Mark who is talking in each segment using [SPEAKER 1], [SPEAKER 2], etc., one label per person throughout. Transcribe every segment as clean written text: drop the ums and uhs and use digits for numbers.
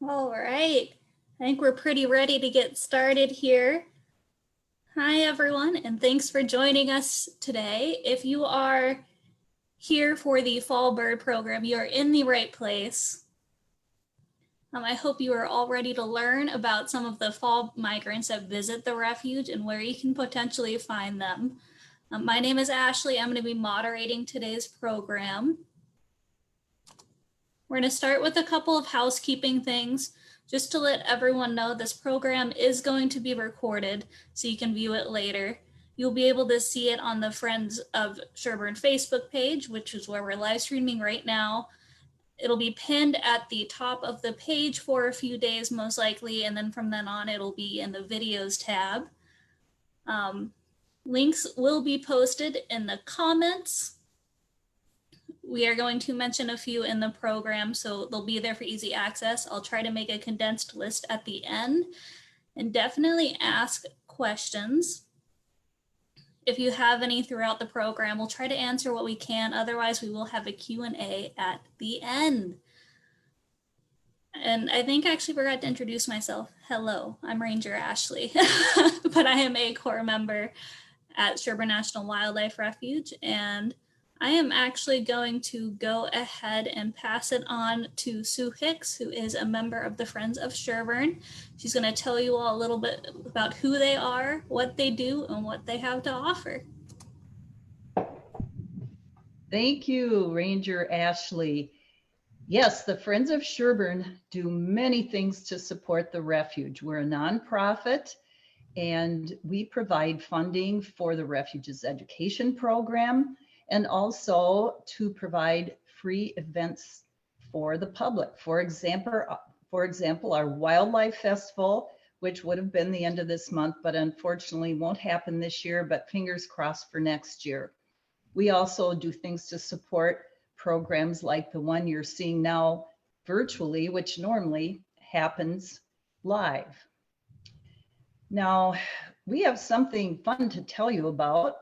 [SPEAKER 1] All right, I think we're pretty ready to get started here. Hi everyone, and thanks for joining us today. If you are here for the Fall Bird program, you are in the right place. I hope you are all ready to learn about some of the fall migrants that visit the refuge and where you can potentially find them. My name is Ashley. I'm going to be moderating today's program. We're going to start with a couple of housekeeping things. Just to let everyone know, this program is going to be recorded so you can view it later. You'll be able to see it on the Friends of Sherburne Facebook page, which is where we're live streaming right now. It'll be pinned at the top of the page for a few days, most likely, and then from then on, it'll be in the videos tab. Links will be posted in the comments. We are going to mention a few in the program, so they'll be there for easy access. I'll try to make a condensed list at the end, and definitely ask questions. If you have any throughout the program, we'll try to answer what we can. Otherwise, we will have a Q&A at the end. And I think I actually forgot to introduce myself. Hello, I'm Ranger Ashley, but I am a core member at Sherburne National Wildlife Refuge, and I am actually going to go ahead and pass it on to Sue Hicks, who is a member of the Friends of Sherburne. She's going to tell you all a little bit about who they are, what they do, and what they have to offer.
[SPEAKER 2] Thank you, Ranger Ashley. Yes, the Friends of Sherburne do many things to support the refuge. We're a nonprofit, and we provide funding for the refuge's education program, and also to provide free events for the public. For example, our Wildlife Festival, which would have been the end of this month, but unfortunately won't happen this year, but fingers crossed for next year. We also do things to support programs like the one you're seeing now virtually, which normally happens live. Now, we have something fun to tell you about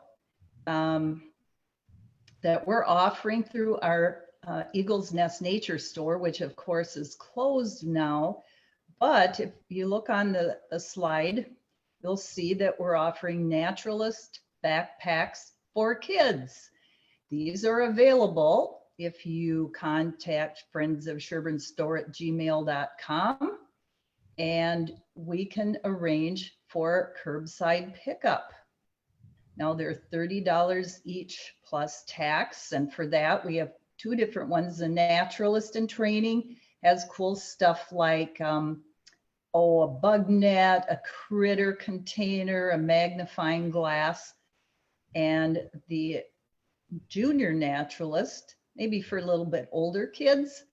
[SPEAKER 2] that we're offering through our Eagle's Nest Nature Store, which of course is closed now. But if you look on the slide, you'll see that we're offering naturalist backpacks for kids. These are available if you contact Friends of Sherburne Store at gmail.com, and we can arrange for curbside pickup. Now they're $30 each plus tax, and for that we have two different ones. The Naturalist in Training has cool stuff like a bug net, a critter container, a magnifying glass, and the Junior Naturalist, maybe for a little bit older kids,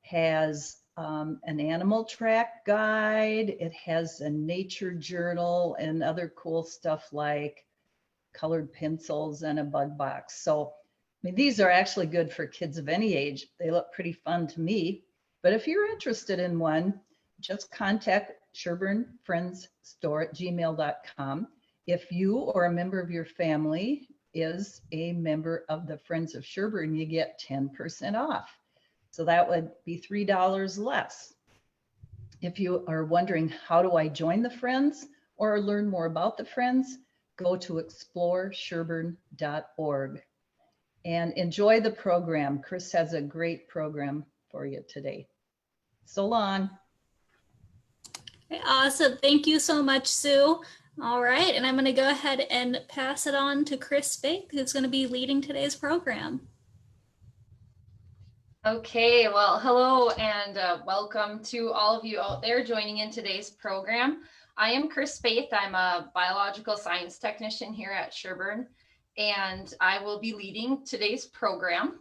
[SPEAKER 2] has an animal track guide. It has a nature journal and other cool stuff like colored pencils and a bug box. So, I mean, these are actually good for kids of any age. They look pretty fun to me. But if you're interested in one, just contact Sherburne Friends Store at gmail.com. If you or a member of your family is a member of the Friends of Sherburne, you get 10% off. So that would be $3 less. If you are wondering, how do I join the Friends or learn more about the Friends, go to exploresherburne.org and enjoy the program. Chris has a great program for you today. So long.
[SPEAKER 1] Awesome. Thank you so much, Sue. All right, and I'm going to go ahead and pass it on to Chris Spake, who's going to be leading today's program.
[SPEAKER 3] Okay, well, hello and welcome to all of you out there joining in today's program. I am Chris Spaeth. I'm a biological science technician here at Sherburne, and I will be leading today's program.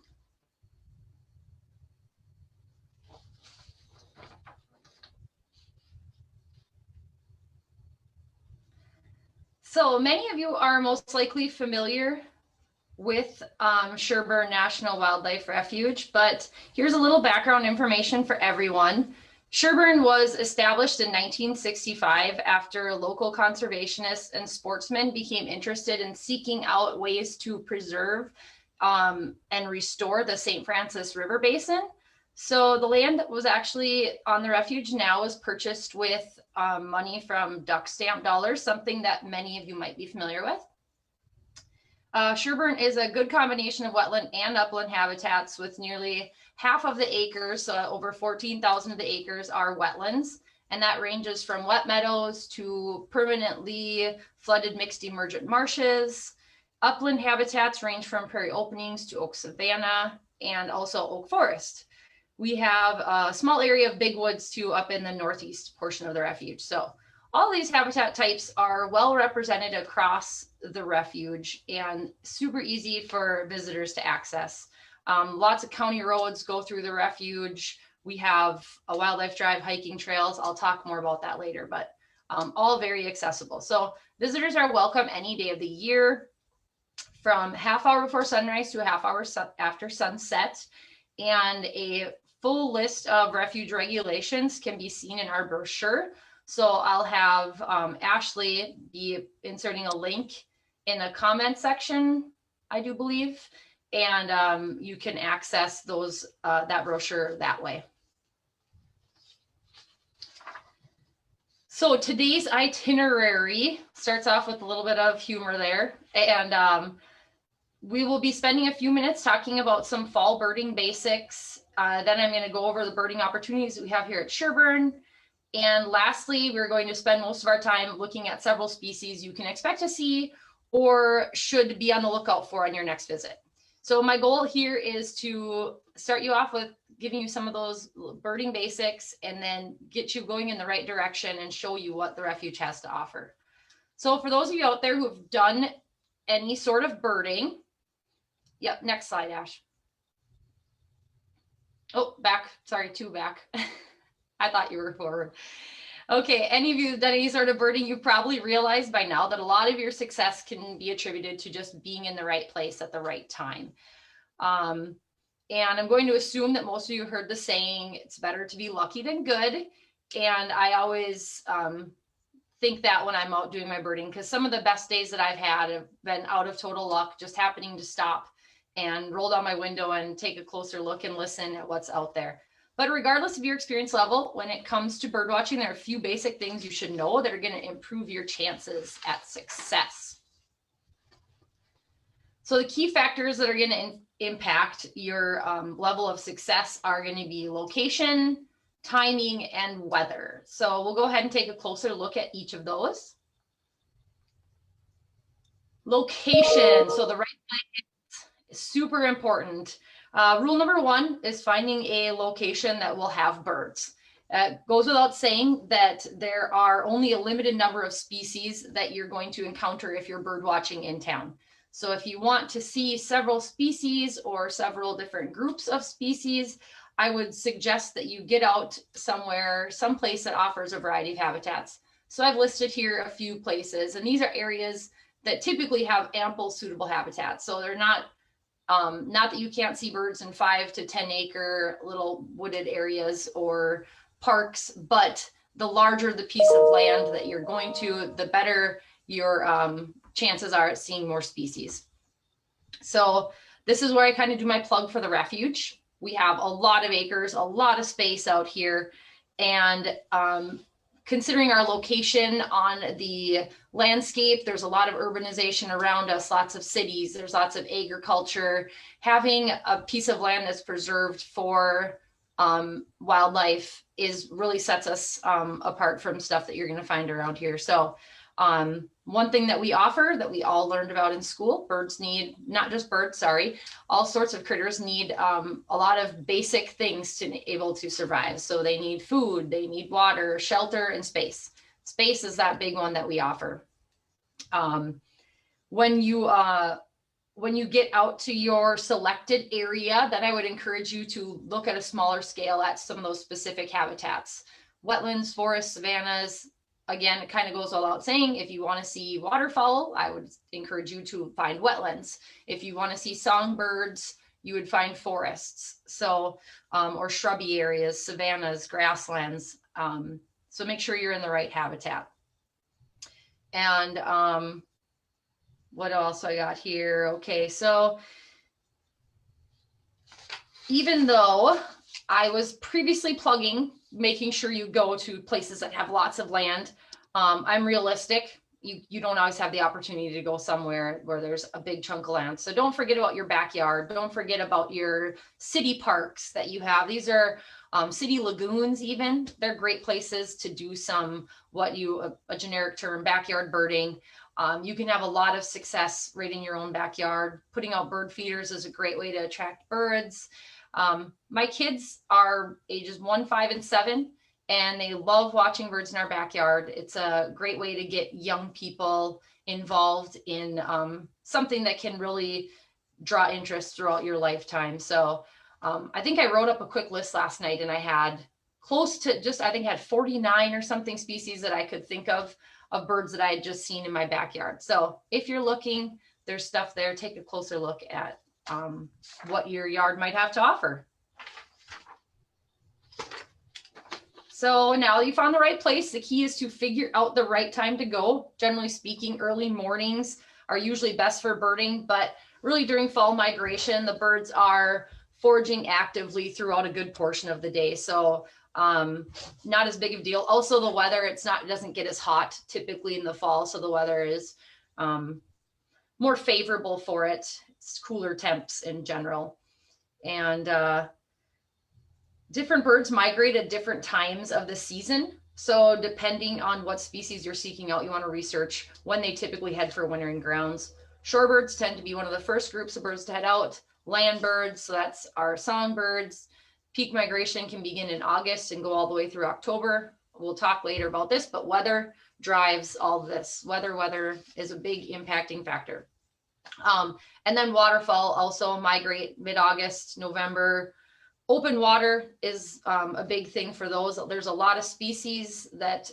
[SPEAKER 3] So many of you are most likely familiar with Sherburne National Wildlife Refuge, but here's a little background information for everyone. Sherburne was established in 1965 after local conservationists and sportsmen became interested in seeking out ways to preserve and restore the St. Francis River Basin. So the land that was actually on the refuge now was purchased with money from duck stamp dollars, something that many of you might be familiar with. Sherburne is a good combination of wetland and upland habitats, with nearly half of the acres, so over 14,000 of the acres are wetlands. And that ranges from wet meadows to permanently flooded mixed emergent marshes. Upland habitats range from prairie openings to oak savanna and also oak forest. We have a small area of big woods too up in the northeast portion of the refuge. So all these habitat types are well represented across the refuge and super easy for visitors to access. Lots of county roads go through the refuge. We have a wildlife drive, hiking trails. I'll talk more about that later, but all very accessible. So visitors are welcome any day of the year, from half hour before sunrise to a half hour after sunset. And a full list of refuge regulations can be seen in our brochure. So I'll have Ashley be inserting a link in the comment section, I do believe, and you can access those that brochure that way. So today's itinerary starts off with a little bit of humor there, and we will be spending a few minutes talking about some fall birding basics. Then I'm going to go over the birding opportunities that we have here at Sherburne. And lastly, we're going to spend most of our time looking at several species you can expect to see or should be on the lookout for on your next visit. So my goal here is to start you off with giving you some of those birding basics and then get you going in the right direction and show you what the refuge has to offer. So for those of you out there who have done any sort of birding, yep, next slide, Ash. Oh, back, sorry, two back. I thought you were forward. Okay, any of you who've done any sort of birding, you've probably realized by now that a lot of your success can be attributed to just being in the right place at the right time. And I'm going to assume that most of you heard the saying, it's better to be lucky than good. And I always think that when I'm out doing my birding, because some of the best days that I've had have been out of total luck, just happening to stop and roll down my window and take a closer look and listen at what's out there. But regardless of your experience level, when it comes to bird watching, there are a few basic things you should know that are going to improve your chances at success. So the key factors that are going to impact your level of success are going to be location, timing, and weather. So we'll go ahead and take a closer look at each of those. Location, so the right place is super important. Rule number one is finding a location that will have birds. It goes without saying that there are only a limited number of species that you're going to encounter if you're bird watching in town. So if you want to see several species or several different groups of species, I would suggest that you get out somewhere, someplace that offers a variety of habitats. So I've listed here a few places, and these are areas that typically have ample suitable habitats. So they're not that you can't see birds in 5 to 10 acre little wooded areas or parks, but the larger the piece of land that you're going to, the better your chances are at seeing more species. So this is where I kind of do my plug for the refuge. We have a lot of acres, a lot of space out here, and considering our location on the landscape, there's a lot of urbanization around us, lots of cities, there's lots of agriculture. Having a piece of land that's preserved for wildlife really sets us apart from stuff that you're going to find around here. So one thing that we offer that we all learned about in school, birds need, not just birds, sorry, all sorts of critters need a lot of basic things to be able to survive. So they need food, they need water, shelter, and space. Space is that big one that we offer. When you get out to your selected area, then I would encourage you to look at a smaller scale at some of those specific habitats. Wetlands, forests, savannas. Again, it kind of goes without saying, if you want to see waterfowl, I would encourage you to find wetlands. If you want to see songbirds, you would find forests. So, or shrubby areas, savannas, grasslands. So make sure you're in the right habitat. And what else I got here? Okay, so even though I was previously plugging, making sure you go to places that have lots of land. I'm realistic. You don't always have the opportunity to go somewhere where there's a big chunk of land. So don't forget about your backyard. Don't forget about your city parks that you have. These are city lagoons even. They're great places to do some, a generic term, backyard birding. You can have a lot of success right in your own backyard. Putting out bird feeders is a great way to attract birds. My kids are ages 1, 5, and 7. And they love watching birds in our backyard. It's a great way to get young people involved in something that can really draw interest throughout your lifetime. So I think I wrote up a quick list last night, and I had close to I think I had 49 or something species that I could think of birds that I had just seen in my backyard. So if you're looking, there's stuff there. Take a closer look at what your yard might have to offer. So now you found the right place. The key is to figure out the right time to go. Generally speaking, early mornings are usually best for birding, but really during fall migration, the birds are foraging actively throughout a good portion of the day. So not as big of a deal. Also the weather, it doesn't get as hot typically in the fall. So the weather is more favorable for it. It's cooler temps in general. And different birds migrate at different times of the season. So depending on what species you're seeking out, you want to research when they typically head for wintering grounds. Shorebirds tend to be one of the first groups of birds to head out. Land birds, so that's our songbirds. Peak migration can begin in August and go all the way through October. We'll talk later about this, but weather drives all this. Weather is a big impacting factor. And then waterfowl also migrate mid-August, November. Open water is a big thing for those. There's a lot of species that,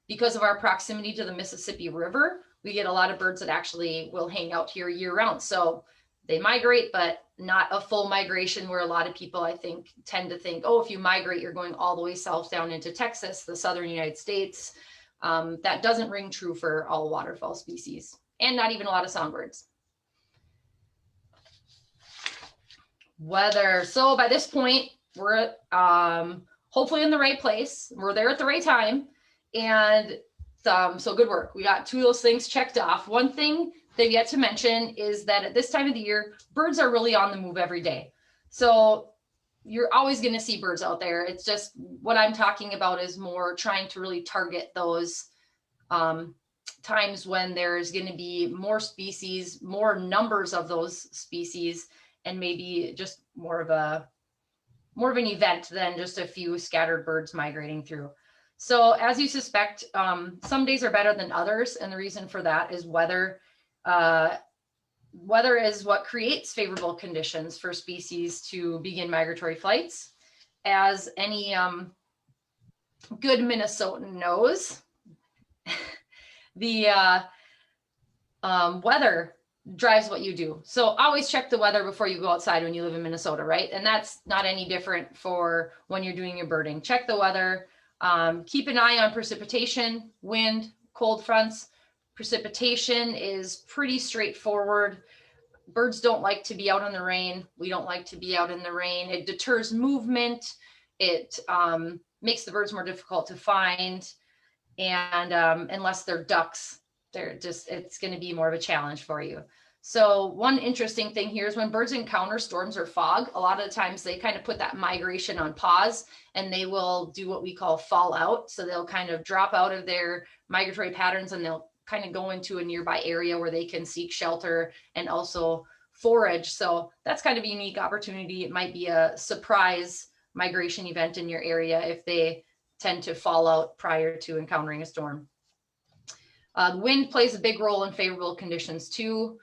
[SPEAKER 3] because of our proximity to the Mississippi River, we get a lot of birds that actually will hang out here year round. So they migrate, but not a full migration where a lot of people, I think, tend to think, oh, if you migrate, you're going all the way south down into Texas, the southern United States. That doesn't ring true for all waterfowl species, and not even a lot of songbirds. Weather. So by this point, we're hopefully in the right place. We're there at the right time. And so good work. We got 2 of those things checked off. One thing they've yet to mention is that at this time of the year, birds are really on the move every day. So you're always going to see birds out there. It's just what I'm talking about is more trying to really target those times when there's going to be more species, more numbers of those species, and maybe just more of an event than just a few scattered birds migrating through. So as you suspect, some days are better than others. And the reason for that is weather. Weather is what creates favorable conditions for species to begin migratory flights. As any good Minnesotan knows, the weather drives what you do. So always check the weather before you go outside when you live in Minnesota, right? And that's not any different for when you're doing your birding. Check the weather. Keep an eye on precipitation, wind, cold fronts. Precipitation is pretty straightforward. Birds don't like to be out in the rain. We don't like to be out in the rain. It deters movement. It makes the birds more difficult to find. And unless they're ducks, it's going to be more of a challenge for you. So one interesting thing here is when birds encounter storms or fog, a lot of the times they kind of put that migration on pause, and they will do what we call fall out. So they'll kind of drop out of their migratory patterns, and they'll kind of go into a nearby area where they can seek shelter and also forage. So that's kind of a unique opportunity. It might be a surprise migration event in your area if they tend to fall out prior to encountering a storm. Wind plays a big role in favorable conditions too.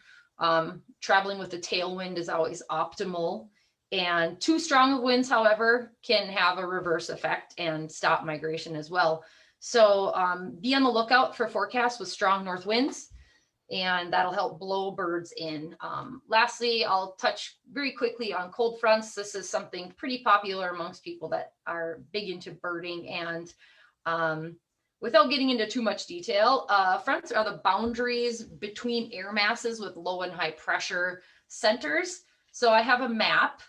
[SPEAKER 3] Traveling with a tailwind is always optimal. And too strong of winds, however, can have a reverse effect and stop migration as well. So be on the lookout for forecasts with strong north winds, and that'll help blow birds in. Lastly, I'll touch very quickly on cold fronts. This is something pretty popular amongst people that are big into birding, and without getting into too much detail, fronts are the boundaries between air masses with low and high pressure centers. So I have a map,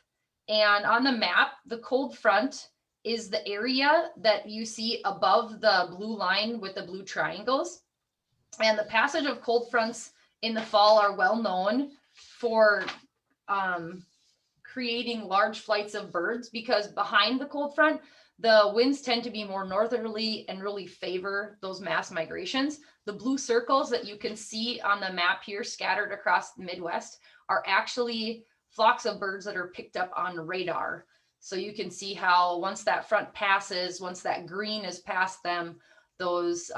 [SPEAKER 3] And on the map, the cold front is the area that you see above the blue line with the blue triangles. And the passage of cold fronts in the fall are well known for creating large flights of birds, because behind the cold front, the winds tend to be more northerly and really favor those mass migrations. The blue circles that you can see on the map here scattered across the Midwest are actually flocks of birds that are picked up on radar. So you can see how once that front passes, once that green is past them, those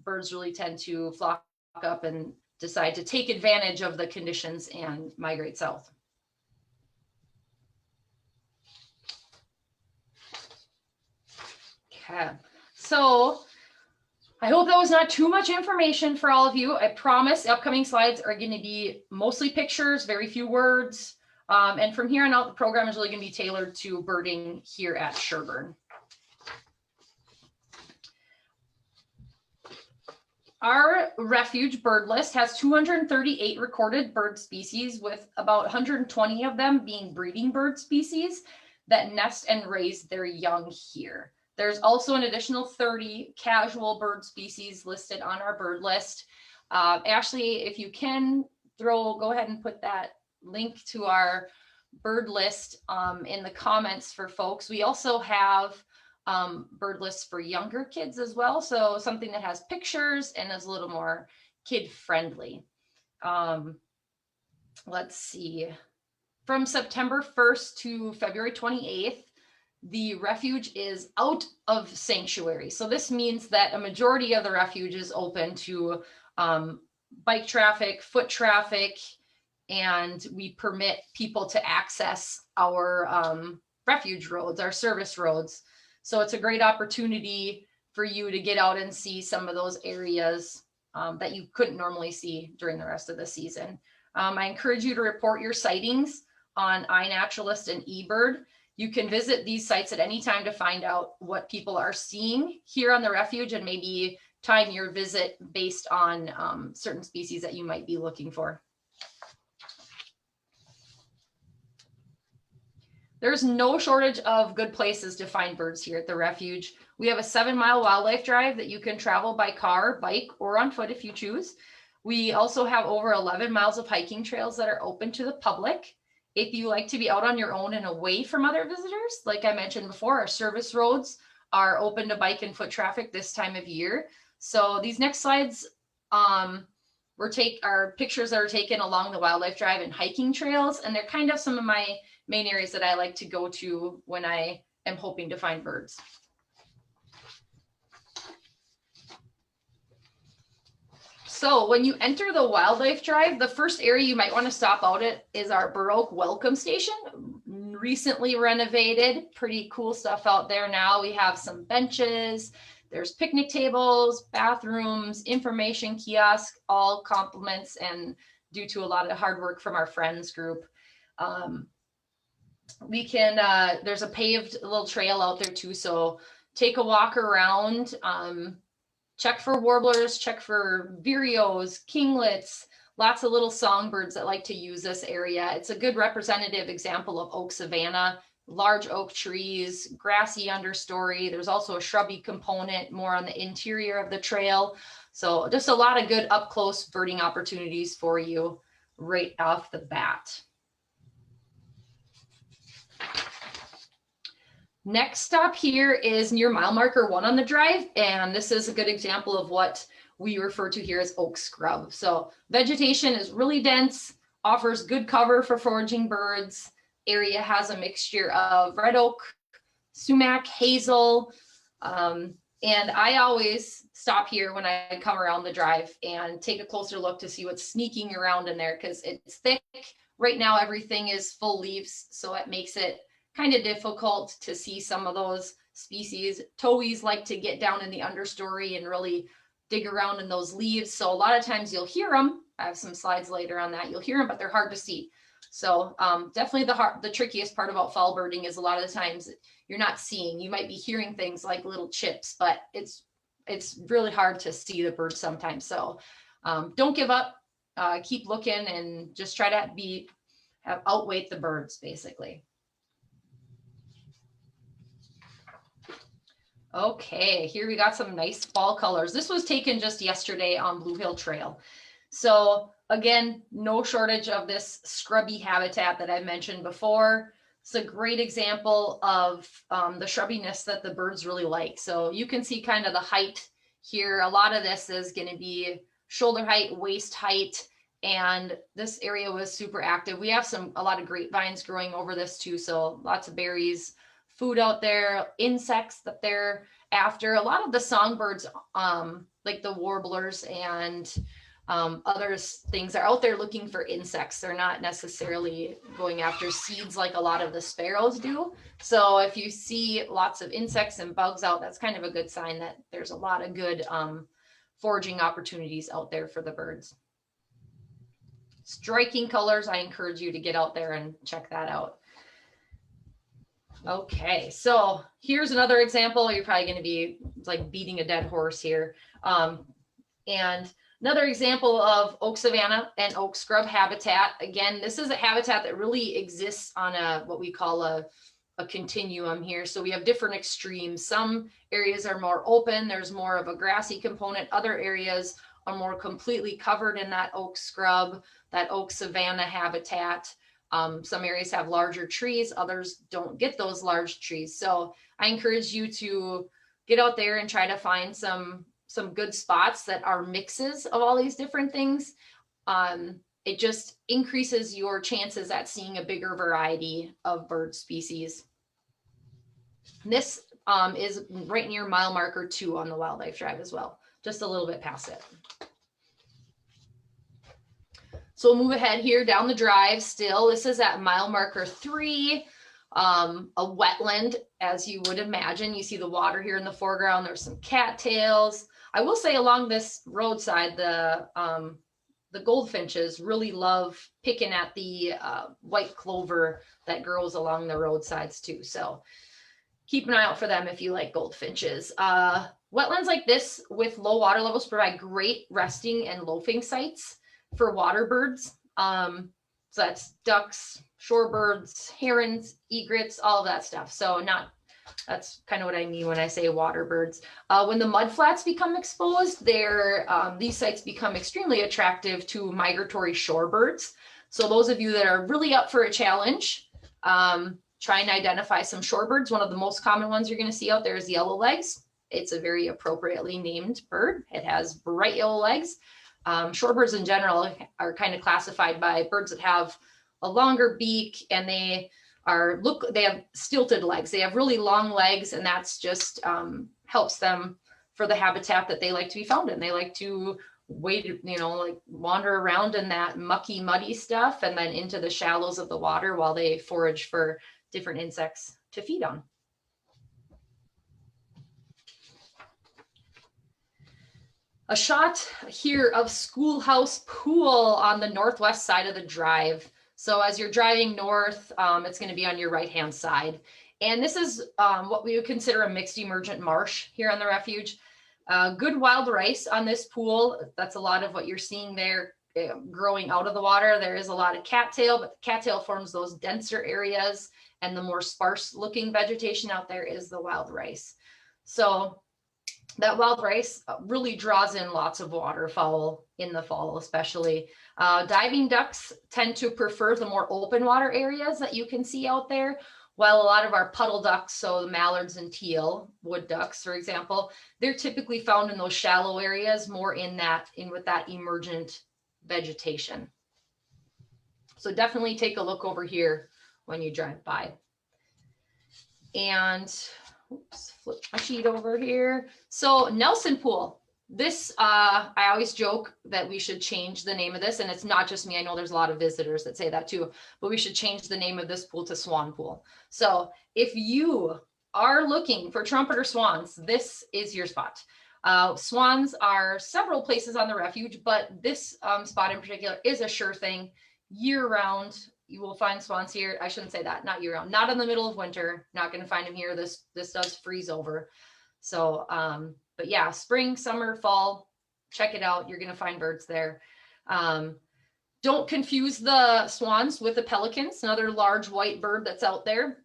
[SPEAKER 3] birds really tend to flock up and decide to take advantage of the conditions and migrate south. Okay, so I hope that was not too much information for all of you. I promise upcoming slides are going to be mostly pictures, very few words. And from here on out, the program is really going to be tailored to birding here at Sherburne. Our refuge bird list has 238 recorded bird species, with about 120 of them being breeding bird species that nest and raise their young here. There's also an additional 30 casual bird species listed on our bird list. Ashley, if you can go ahead and put that link to our bird list in the comments for folks. We also have bird lists for younger kids as well. So something that has pictures and is a little more kid friendly. Let's see. From September 1st to February 28th, the refuge is out of sanctuary. So this means that a majority of the refuge is open to bike traffic, foot traffic, and we permit people to access our refuge roads, our service roads. So it's a great opportunity for you to get out and see some of those areas that you couldn't normally see during the rest of the season. I encourage you to report your sightings on iNaturalist and eBird. You can visit these sites at any time to find out what people are seeing here on the refuge and maybe time your visit based on certain species that you might be looking for. There's no shortage of good places to find birds here at the refuge. We have a 7-mile wildlife drive that you can travel by car, bike, or on foot if you choose. We also have over 11 miles of hiking trails that are open to the public. If you like to be out on your own and away from other visitors, like I mentioned before, our service roads are open to bike and foot traffic this time of year. So these next slides are pictures that are taken along the wildlife drive and hiking trails, and they're kind of some of my main areas that I like to go to when I am hoping to find birds. So when you enter the wildlife drive, the first area you might want to stop out at is our Baroque welcome station, recently renovated, pretty cool stuff out there now. We have some benches, there's picnic tables, bathrooms, information kiosk, all compliments and due to a lot of hard work from our friends group. There's a paved little trail out there too, so take a walk around. Check for warblers, check for vireos, kinglets, lots of little songbirds that like to use this area. It's a good representative example of oak savanna, large oak trees, grassy understory. There's also a shrubby component more on the interior of the trail. So just a lot of good up close birding opportunities for you right off the bat. Next stop here is near mile marker 1 on the drive, and this is a good example of what we refer to here as oak scrub. So vegetation is really dense, offers good cover for foraging birds. Area has a mixture of red oak, sumac, hazel, and I always stop here when I come around the drive and take a closer look to see what's sneaking around in there because it's thick. Right now everything is full leaves, so it makes it kind of difficult to see some of those species. Towhees like to get down in the understory and really dig around in those leaves. So a lot of times you'll hear them. I have some slides later on that. You'll hear them, but they're hard to see. So definitely the trickiest part about fall birding is a lot of the times you're not seeing. You might be hearing things like little chips, but it's really hard to see the birds sometimes. So don't give up. Keep looking and just try to outweight the birds basically. Okay, here we got some nice fall colors. This was taken just yesterday on Blue Hill Trail. So again, no shortage of this scrubby habitat that I mentioned before. It's a great example of the shrubbiness that the birds really like. So you can see kind of the height here. A lot of this is going to be shoulder height, waist height, and this area was super active. We have a lot of grapevines growing over this too, so lots of berries, food out there, insects that they're after. A lot of the songbirds, like the warblers and other things, are out there looking for insects. They're not necessarily going after seeds like a lot of the sparrows do. So if you see lots of insects and bugs out, that's kind of a good sign that there's a lot of good foraging opportunities out there for the birds. Striking colors. I encourage you to get out there and check that out. Okay, so here's another example. You're probably going to be like beating a dead horse here. And another example of oak savanna and oak scrub habitat. Again, this is a habitat that really exists on what we call a continuum here. So we have different extremes. Some areas are more open. There's more of a grassy component. Other areas are more completely covered in that oak scrub, that oak savanna habitat. Some areas have larger trees, others don't get those large trees. So I encourage you to get out there and try to find some good spots that are mixes of all these different things. It just increases your chances at seeing a bigger variety of bird species. This is right near mile marker 2 on the wildlife drive as well, just a little bit past it. So we'll move ahead here down the drive still. This is at mile marker 3, a wetland, as you would imagine. You see the water here in the foreground. There's some cattails. I will say along this roadside, the goldfinches really love picking at the white clover that grows along the roadsides too. So keep an eye out for them if you like goldfinches. Wetlands like this with low water levels provide great resting and loafing sites for water birds. So that's ducks, shorebirds, herons, egrets, all of that stuff. So that's kind of what I mean when I say water birds. When the mudflats become exposed, these sites become extremely attractive to migratory shorebirds. So those of you that are really up for a challenge, try and identify some shorebirds. One of the most common ones you're going to see out there is yellow legs. It's a very appropriately named bird. It has bright yellow legs. Shorebirds in general are kind of classified by birds that have a longer beak, and they have stilted legs. They have really long legs, and that's just helps them for the habitat that they like to be found in. They like to wander around in that mucky, muddy stuff and then into the shallows of the water while they forage for different insects to feed on. A shot here of Schoolhouse Pool on the northwest side of the drive. So as you're driving north, it's going to be on your right-hand side. And this is what we would consider a mixed emergent marsh here on the refuge. Good wild rice on this pool. That's a lot of what you're seeing there growing out of the water. There is a lot of cattail, but the cattail forms those denser areas, and the more sparse looking vegetation out there is the wild rice. So that wild rice really draws in lots of waterfowl in the fall, especially. Diving ducks tend to prefer the more open water areas that you can see out there, while a lot of our puddle ducks, so the mallards and teal, wood ducks, for example, they're typically found in those shallow areas, more with that emergent vegetation. So definitely take a look over here when you drive by. And flip my sheet over here. So Nelson Pool, this, I always joke that we should change the name of this, and it's not just me. I know there's a lot of visitors that say that too, but we should change the name of this pool to Swan Pool. So if you are looking for trumpeter swans, this is your spot. Swans are several places on the refuge, but this spot in particular is a sure thing. Year round, you will find swans here. I shouldn't say that, not year round, not in the middle of winter. Not going to find them here. This does freeze over. So, but yeah, spring, summer, fall, check it out. You're going to find birds there. Don't confuse the swans with the pelicans, another large white bird that's out there.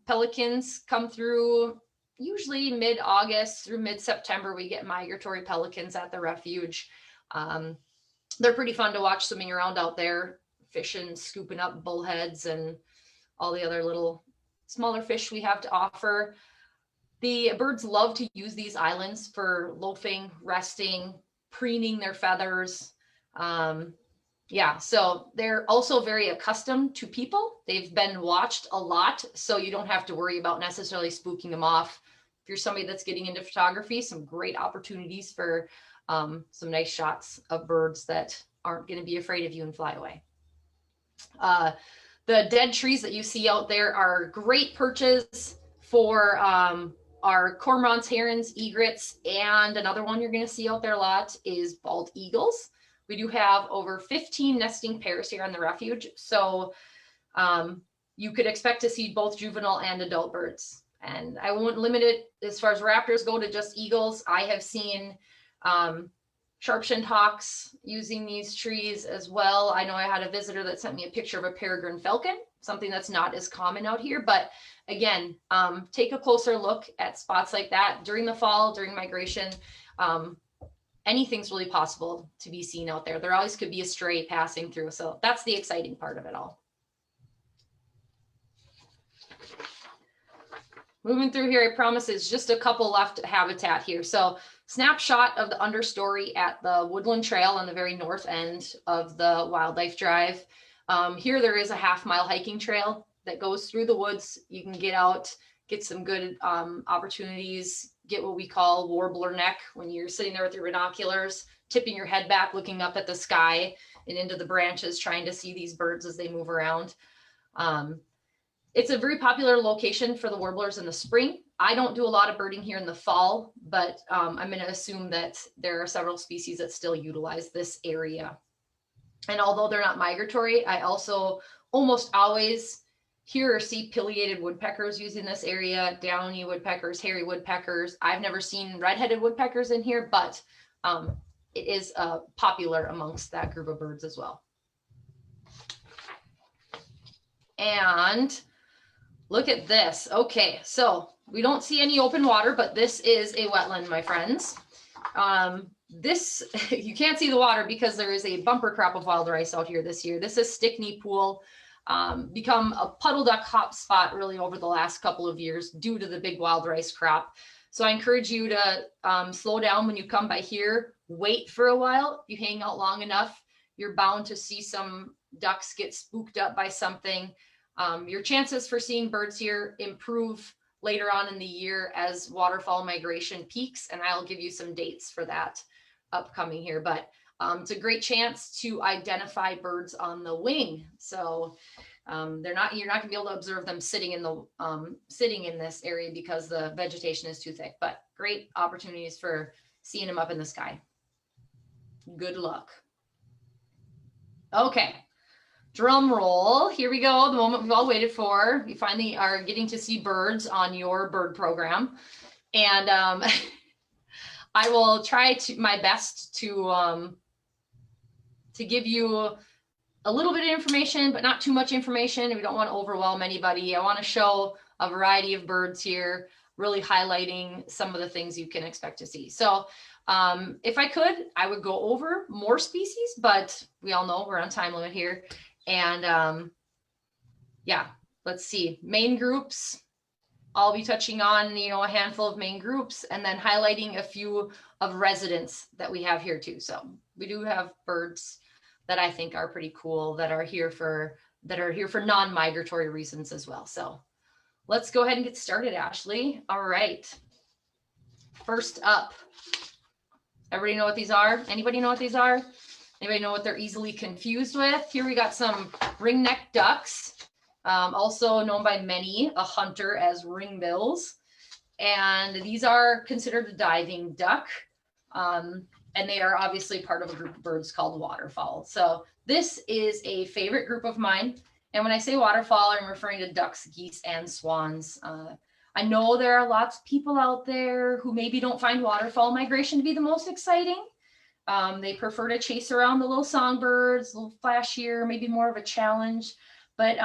[SPEAKER 3] Pelicans come through usually mid-August through mid-September, we get migratory pelicans at the refuge. They're pretty fun to watch swimming around out there, fishing, scooping up bullheads and all the other little smaller fish we have to offer. The birds love to use these islands for loafing, resting, preening their feathers. Yeah, so they're also very accustomed to people. They've been watched a lot, so you don't have to worry about necessarily spooking them off. If you're somebody that's getting into photography, some great opportunities for some nice shots of birds that aren't going to be afraid of you and fly away. The dead trees that you see out there are great perches for our cormorants, herons, egrets, and another one you're going to see out there a lot is bald eagles. We do have over 15 nesting pairs here on the refuge, so you could expect to see both juvenile and adult birds. And I won't limit it as far as raptors go to just eagles. I have seen sharp-shinned hawks using these trees as well. I know I had a visitor that sent me a picture of a peregrine falcon, something that's not as common out here. But again, take a closer look at spots like that during the fall, during migration. Anything's really possible to be seen out there. There always could be a stray passing through. So that's the exciting part of it all. Moving through here, I promise it's just a couple left habitat here. So snapshot of the understory at the Woodland Trail on the very north end of the wildlife drive. Here there is a half-mile hiking trail that goes through the woods. You can get out, get some good opportunities, get what we call warbler neck when you're sitting there with your binoculars, tipping your head back, looking up at the sky and into the branches, trying to see these birds as they move around. It's a very popular location for the warblers in the spring. I don't do a lot of birding here in the fall, but I'm going to assume that there are several species that still utilize this area. And although they're not migratory, I also almost always hear or see pileated woodpeckers using this area, downy woodpeckers, hairy woodpeckers. I've never seen red-headed woodpeckers in here, but it is popular amongst that group of birds as well. And look at this. Okay, so we don't see any open water, but this is a wetland, my friends. This, you can't see the water because there is a bumper crop of wild rice out here this year. This is Stickney Pool, become a puddle duck hop spot really over the last couple of years due to the big wild rice crop. So I encourage you to slow down when you come by here, wait for a while. If you hang out long enough, you're bound to see some ducks get spooked up by something. Your chances for seeing birds here improve later on in the year as waterfowl migration peaks, and I'll give you some dates for that upcoming here. But it's a great chance to identify birds on the wing. So you're not gonna be able to observe them sitting in this area because the vegetation is too thick, but great opportunities for seeing them up in the sky. Good luck. Okay. Drum roll. Here we go. The moment we've all waited for. You finally are getting to see birds on your bird program. And I will try my best to give you a little bit of information, but not too much information. We don't want to overwhelm anybody. I want to show a variety of birds here, really highlighting some of the things you can expect to see. So if I could, I would go over more species, but we all know we're on time limit here. And yeah, let's see, main groups. I'll be touching on, a handful of main groups and then highlighting a few of residents that we have here too. So we do have birds that I think are pretty cool that are here for non-migratory reasons as well. So let's go ahead and get started, Ashley. All right. First up, everybody know what these are? Anybody know what these are? Anybody know what they're easily confused with? Here we got some ringneck ducks, also known by many, a hunter, as ringbills. And these are considered a diving duck. And they are obviously part of a group of birds called waterfowl. So this is a favorite group of mine. And when I say waterfowl, I'm referring to ducks, geese, and swans. I know there are lots of people out there who maybe don't find waterfowl migration to be the most exciting. They prefer to chase around the little songbirds, a little flashier, maybe more of a challenge. But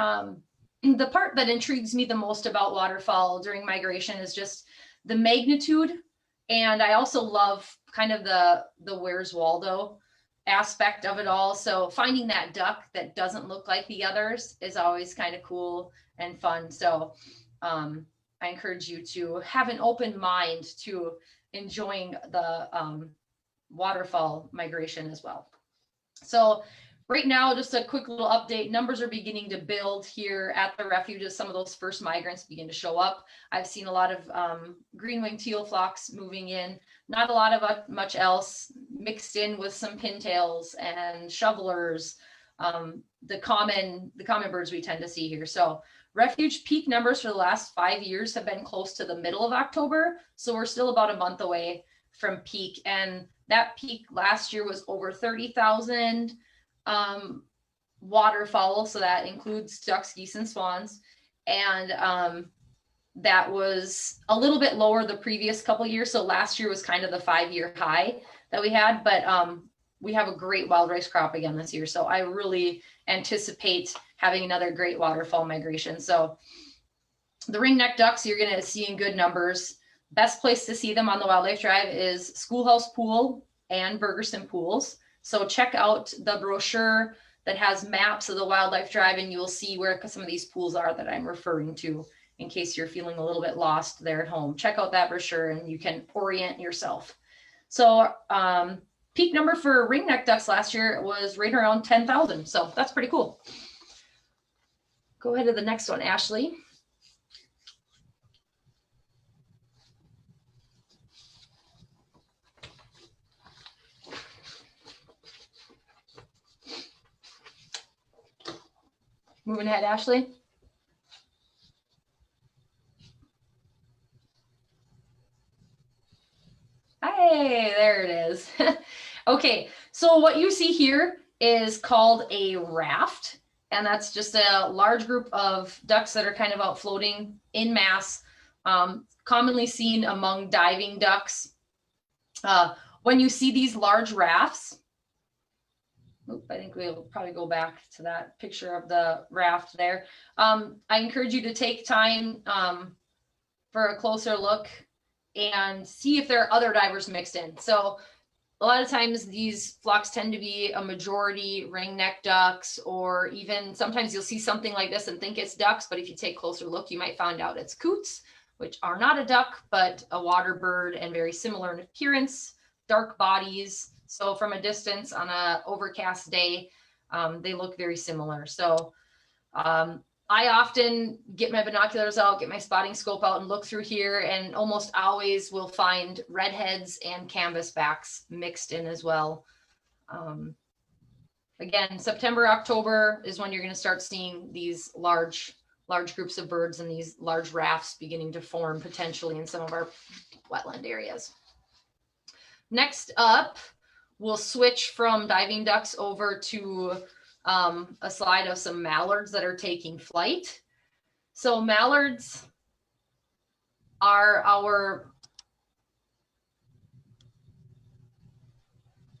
[SPEAKER 3] the part that intrigues me the most about waterfowl during migration is just the magnitude, and I also love kind of the Where's Waldo aspect of it all. So finding that duck that doesn't look like the others is always kind of cool and fun. So I encourage you to have an open mind to enjoying the waterfall migration as well. So right now, just a quick little update. Numbers are beginning to build here at the refuge as some of those first migrants begin to show up. I've seen a lot of green-winged teal flocks moving in, not a lot of much else, mixed in with some pintails and shovelers, the common birds we tend to see here. So refuge peak numbers for the last 5 years have been close to the middle of October. So we're still about a month away from peak. And that peak last year was over 30,000 waterfowl. So that includes ducks, geese, and swans. And that was a little bit lower the previous couple years. So last year was kind of the 5-year high that we had, but we have a great wild rice crop again this year. So I really anticipate having another great waterfowl migration. So the ringneck ducks, you're going to see in good numbers. Best place to see them on the Wildlife Drive is Schoolhouse Pool and Bergerson Pools. So check out the brochure that has maps of the Wildlife Drive, and you'll see where some of these pools are that I'm referring to in case you're feeling a little bit lost there at home. Check out that brochure and you can orient yourself. So peak number for ringneck ducks last year was right around 10,000. So that's pretty cool. Go ahead to the next one, Ashley. Moving ahead, Ashley. Hey, there it is. Okay, so what you see here is called a raft, and that's just a large group of ducks that are kind of out floating in mass, commonly seen among diving ducks. When you see these large rafts, I think we'll probably go back to that picture of the raft there. I encourage you to take time for a closer look and see if there are other divers mixed in. So a lot of times these flocks tend to be a majority ringneck ducks, or even sometimes you'll see something like this and think it's ducks, but if you take a closer look, you might find out it's coots, which are not a duck, but a water bird and very similar in appearance, dark bodies. So from a distance on an overcast day, they look very similar. So I often get my binoculars out, get my spotting scope out and look through here, and almost always will find redheads and canvasbacks mixed in as well. Again, September, October is when you're going to start seeing these large groups of birds and these large rafts beginning to form potentially in some of our wetland areas. Next up, we'll switch from diving ducks over to a slide of some mallards that are taking flight. So mallards are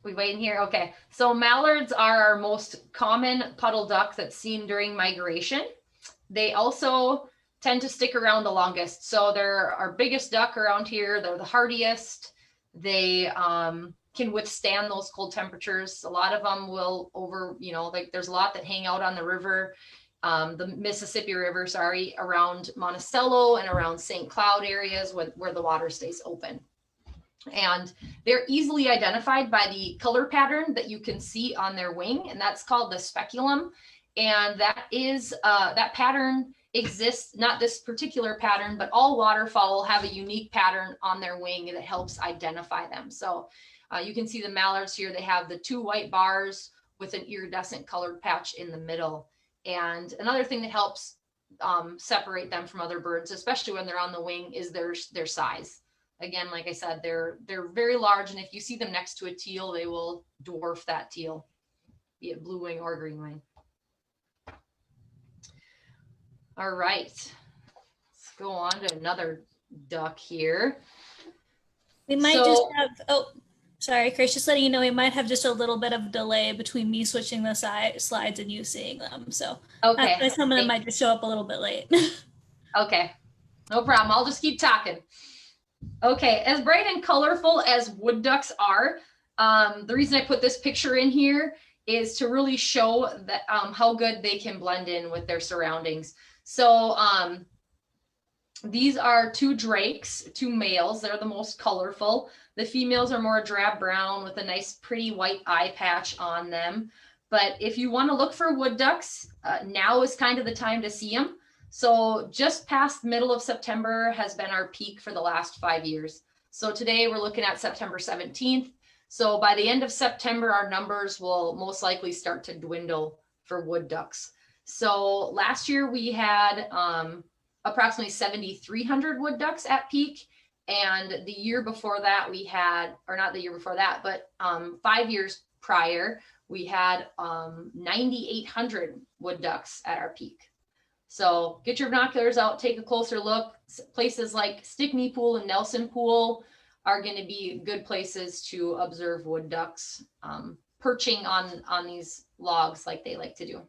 [SPEAKER 3] we waiting here? Okay. So mallards are our most common puddle duck that's seen during migration. They also tend to stick around the longest. So they're our biggest duck around here. They're the hardiest. They can withstand those cold temperatures. A lot of them will like there's a lot that hang out on the river, the Mississippi River, around Monticello and around St. Cloud areas where the water stays open. And they're easily identified by the color pattern that you can see on their wing, and that's called the speculum. And that is, that pattern exists, not this particular pattern, but all waterfowl have a unique pattern on their wing that helps identify them. So you can see the mallards here. They have the 2 white bars with an iridescent colored patch in the middle. And another thing that helps separate them from other birds, especially when they're on the wing, is their size. Again, like I said, they're very large, and if you see them next to a teal, they will dwarf that teal, be it blue wing or green wing. All right, let's go on to another duck here.
[SPEAKER 1] We might just have, oh, sorry, Chris, just letting you know, we might have just a little bit of delay between me switching the slides and you seeing them. So
[SPEAKER 3] okay,
[SPEAKER 1] some of them might just show up a little bit late.
[SPEAKER 3] Okay, no problem. I'll just keep talking. Okay, as bright and colorful as wood ducks are, the reason I put this picture in here is to really show that how good they can blend in with their surroundings. So these are two drakes, two males. They're the most colorful. The females are more drab brown with a nice pretty white eye patch on them. But if you want to look for wood ducks, now is kind of the time to see them. So just past middle of September has been our peak for the last 5 years. So today we're looking at September 17th. So by the end of September, our numbers will most likely start to dwindle for wood ducks. So last year we had approximately 7,300 wood ducks at peak. And the year before that we had, or not the year before that, but 5 years prior, we had 9,800 wood ducks at our peak. So get your binoculars out, take a closer look. Places like Stickney Pool and Nelson Pool are going to be good places to observe wood ducks perching on these logs like they like to do.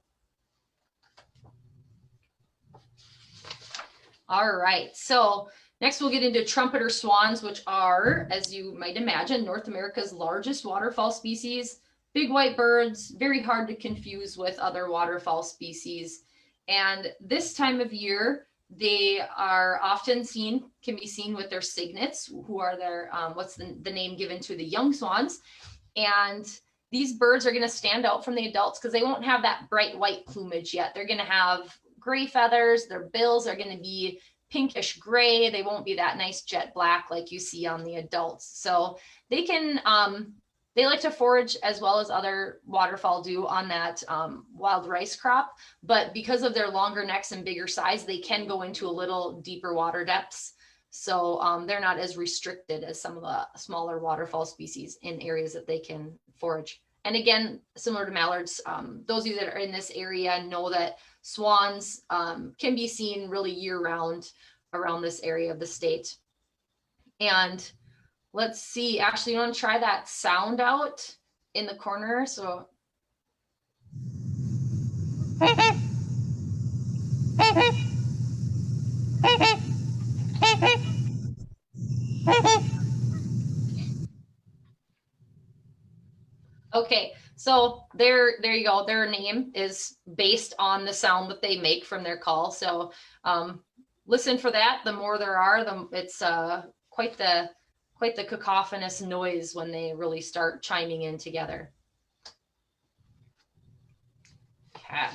[SPEAKER 3] All right, so next we'll get into trumpeter swans, which are, as you might imagine, North America's largest waterfowl species. Big white birds, very hard to confuse with other waterfowl species. And this time of year, they are often seen, can be seen with their cygnets, who are their, what's the name given to the young swans. And these birds are going to stand out from the adults because they won't have that bright white plumage yet. They're going to have gray feathers. Their bills are going to be pinkish gray. They won't be that nice jet black like you see on the adults. So they can, they like to forage as well as other waterfowl do on that wild rice crop, but because of their longer necks and bigger size, they can go into a little deeper water depths. So they're not as restricted as some of the smaller waterfowl species in areas that they can forage. And again, similar to mallards, those of you that are in this area know that swans can be seen really year round around this area of the state. And let's see, Ashley, you want to try that sound out in the corner? So. Okay, so there you go. Their name is based on the sound that they make from their call. So listen for that. The more there are, it's quite the cacophonous noise when they really start chiming in together. Okay.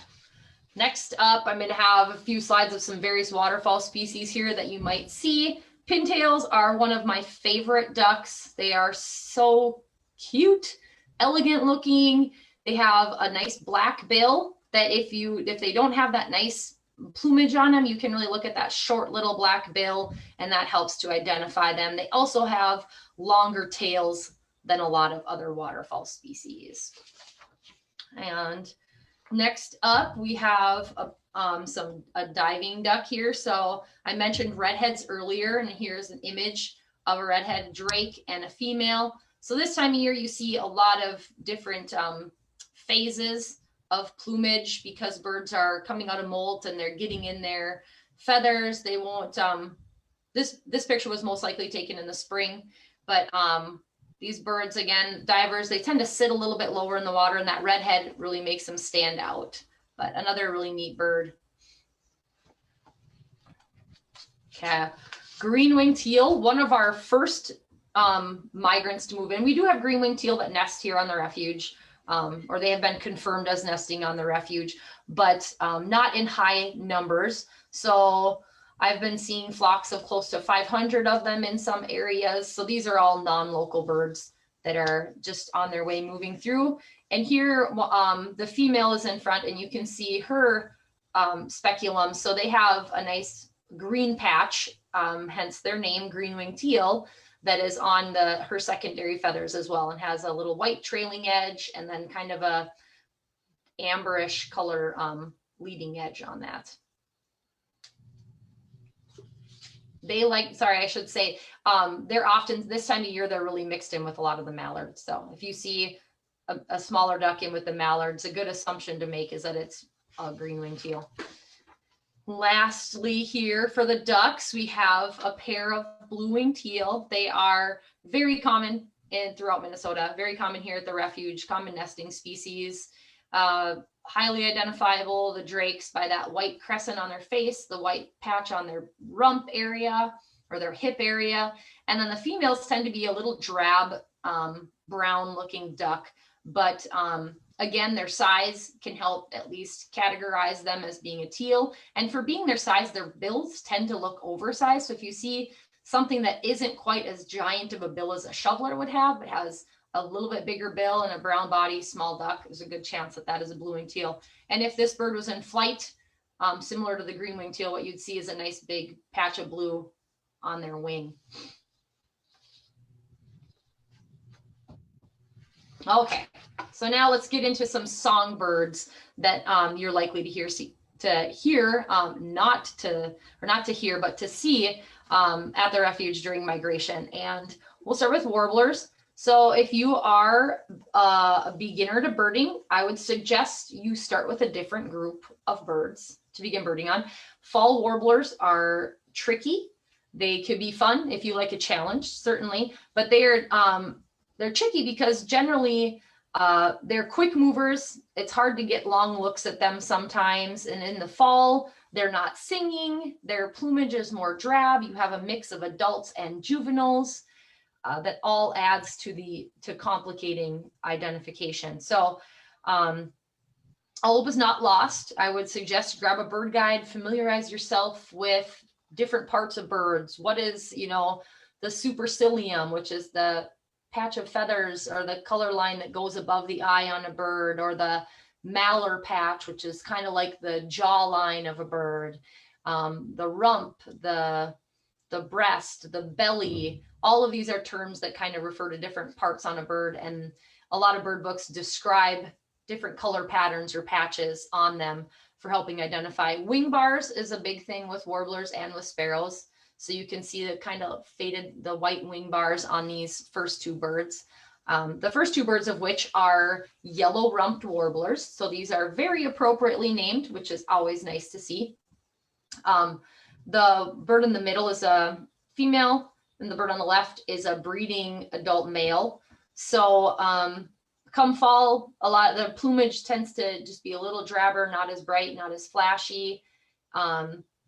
[SPEAKER 3] Next up, I'm going to have a few slides of some various waterfowl species here that you might see. Pintails are one of my favorite ducks. They are so cute, elegant looking. They have a nice black bill that if they don't have that nice plumage on them, you can really look at that short little black bill, and that helps to identify them. They also have longer tails than a lot of other waterfowl species. And next up, we have a diving duck here. So I mentioned redheads earlier, and here's an image of a redhead drake and a female. So this time of year, you see a lot of different phases of plumage because birds are coming out of molt and they're getting in their feathers. They won't, this picture was most likely taken in the spring, but these birds, again, divers, they tend to sit a little bit lower in the water, and that redhead really makes them stand out. But another really neat bird. Okay, green-winged teal, one of our first migrants to move in. We do have green-winged teal that nest here on the refuge, or they have been confirmed as nesting on the refuge, but not in high numbers. So I've been seeing flocks of close to 500 of them in some areas. So these are all non-local birds that are just on their way moving through. And here the female is in front, and you can see her speculum. So they have a nice green patch, hence their name, green-winged teal, that is on her secondary feathers as well, and has a little white trailing edge and then kind of a amberish color leading edge on that. They like, sorry, I should say, they're often, this time of year, they're really mixed in with a lot of the mallards. So if you see a smaller duck in with the mallards, a good assumption to make is that it's a green-winged teal. Lastly here for the ducks, we have a pair of blue-winged teal. They are very common throughout Minnesota, very common here at the Refuge, common nesting species. Highly identifiable, the drakes, by that white crescent on their face, the white patch on their rump area or their hip area. And then the females tend to be a little drab, brown looking duck. But again, their size can help at least categorize them as being a teal. And for being their size, their bills tend to look oversized. So if you see something that isn't quite as giant of a bill as a shoveler would have, but has a little bit bigger bill and a brown body, small duck, there's a good chance that that is a blue-winged teal. And if this bird was in flight, similar to the green-winged teal, what you'd see is a nice big patch of blue on their wing. Okay, so now let's get into some songbirds that you're likely to hear, not to hear, but to see at the Refuge during migration. And we'll start with warblers. So if you are a beginner to birding, I would suggest you start with a different group of birds to begin birding on. Fall warblers are tricky. They could be fun if you like a challenge, certainly, but they're tricky because generally they're quick movers. It's hard to get long looks at them sometimes. And in the fall, they're not singing. Their plumage is more drab. You have a mix of adults and juveniles. That all adds to complicating identification. So all hope is not lost. I would suggest grab a bird guide, familiarize yourself with different parts of birds. What is, the supercilium, which is the patch of feathers or the color line that goes above the eye on a bird, or the malar patch, which is kind of like the jaw line of a bird, the rump, the breast, the belly. All of these are terms that kind of refer to different parts on a bird, and a lot of bird books describe different color patterns or patches on them for helping identify. Wing bars is a big thing with warblers and with sparrows. So you can see the kind of faded, the white wing bars on these first two birds. The first two birds of which are yellow rumped warblers. So these are very appropriately named, which is always nice to see. The bird in the middle is a female, and the bird on the left is a breeding adult male. So come fall, a lot of the plumage tends to just be a little drabber, not as bright, not as flashy.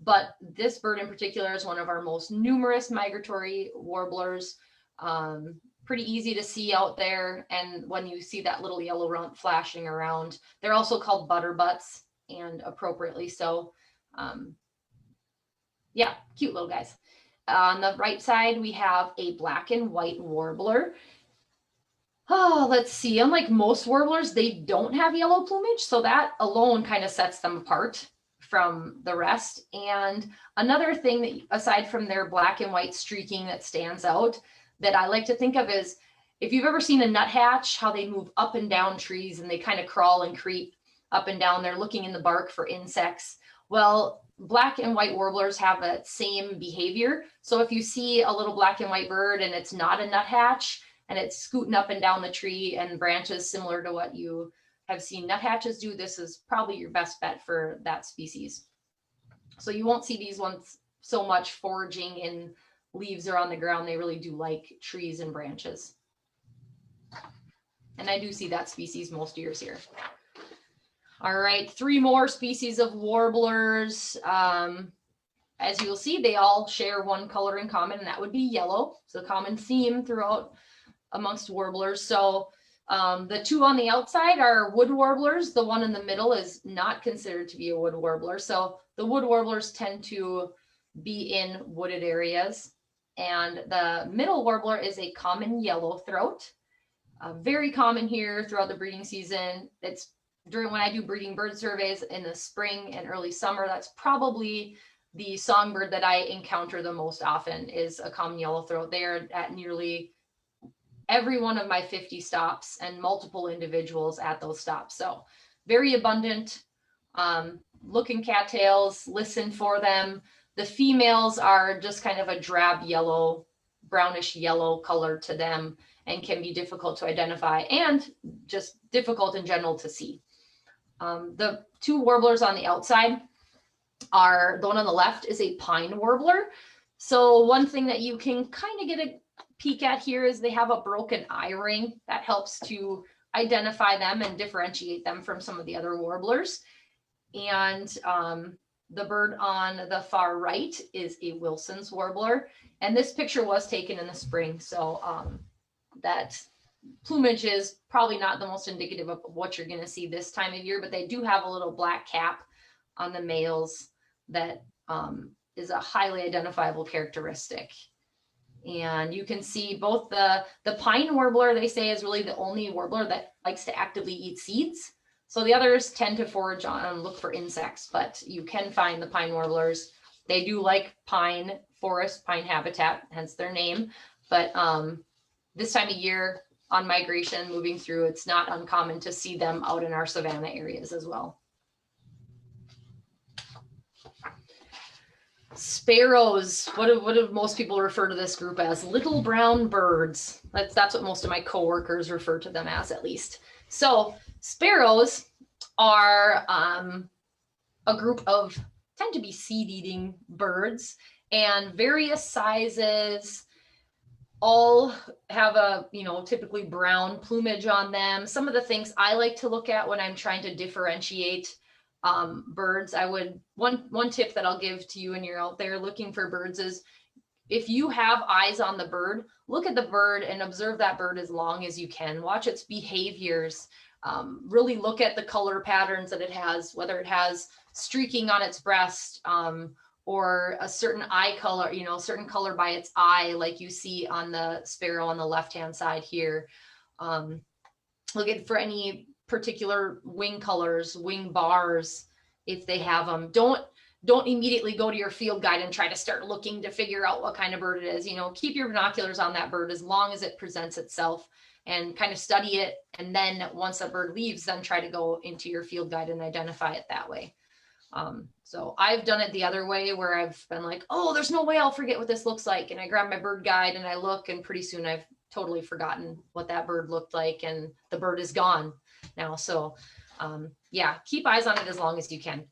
[SPEAKER 3] But this bird in particular is one of our most numerous migratory warblers. Pretty easy to see out there. And when you see that little yellow rump flashing around, they're also called butterbutts, and appropriately so. Yeah, cute little guys. On the right side, we have a black and white warbler. Oh, let's see. Unlike most warblers, they don't have yellow plumage, so that alone kind of sets them apart from the rest. And another thing that, aside from their black and white streaking that stands out, that I like to think of is, if you've ever seen a nuthatch, how they move up and down trees and they kind of crawl and creep up and down. They're looking in the bark for insects. Well, black and white warblers have that same behavior. So if you see a little black and white bird and it's not a nuthatch and it's scooting up and down the tree and branches similar to what you have seen nuthatches do, this is probably your best bet for that species. So you won't see these ones so much foraging in leaves or on the ground. They really do like trees and branches. And I do see that species most years here. All right, 3 more species of warblers. As you'll see, they all share one color in common, and that would be yellow. It's a common theme throughout amongst warblers. So the 2 on the outside are wood warblers. The one in the middle is not considered to be a wood warbler. So the wood warblers tend to be in wooded areas. And the middle warbler is a common yellowthroat. Very common here throughout the breeding season. It's during when I do breeding bird surveys in the spring and early summer, that's probably the songbird that I encounter the most often, is a common yellowthroat. They're at nearly every one of my 50 stops and multiple individuals at those stops. So very abundant. Look in cattails, listen for them. The females are just kind of a drab yellow, brownish yellow color to them, and can be difficult to identify and just difficult in general to see. The 2 warblers on the outside are, the one on the left is a pine warbler. So one thing that you can kind of get a peek at here is they have a broken eye ring that helps to identify them and differentiate them from some of the other warblers. And the bird on the far right is a Wilson's warbler. And this picture was taken in the spring. So that plumage is probably not the most indicative of what you're going to see this time of year, but they do have a little black cap on the males that is a highly identifiable characteristic. And you can see both the pine warbler, they say, is really the only warbler that likes to actively eat seeds. So the others tend to forage on and look for insects, but you can find the pine warblers. They do like pine forest, pine habitat, hence their name. But this time of year on migration, moving through, it's not uncommon to see them out in our savanna areas as well. Sparrows, what do most people refer to this group as? Little brown birds. That's what most of my coworkers refer to them as, at least. So sparrows are a group of, tend to be seed-eating birds, and various sizes, all have a, typically brown plumage on them. Some of the things I like to look at when I'm trying to differentiate birds, one tip that I'll give to you when you're out there looking for birds is, if you have eyes on the bird, look at the bird and observe that bird as long as you can. Watch its behaviors. Really look at the color patterns that it has, whether it has streaking on its breast, or a certain eye color, certain color by its eye, like you see on the sparrow on the left-hand side here. Look at for any particular wing colors, wing bars, if they have them. Don't immediately go to your field guide and try to start looking to figure out what kind of bird it is. Keep your binoculars on that bird as long as it presents itself and kind of study it. And then once that bird leaves, then try to go into your field guide and identify it that way. So I've done it the other way, where I've been like, oh, there's no way I'll forget what this looks like. And I grab my bird guide and I look, and pretty soon I've totally forgotten what that bird looked like, and the bird is gone now. So yeah, keep eyes on it as long as you can.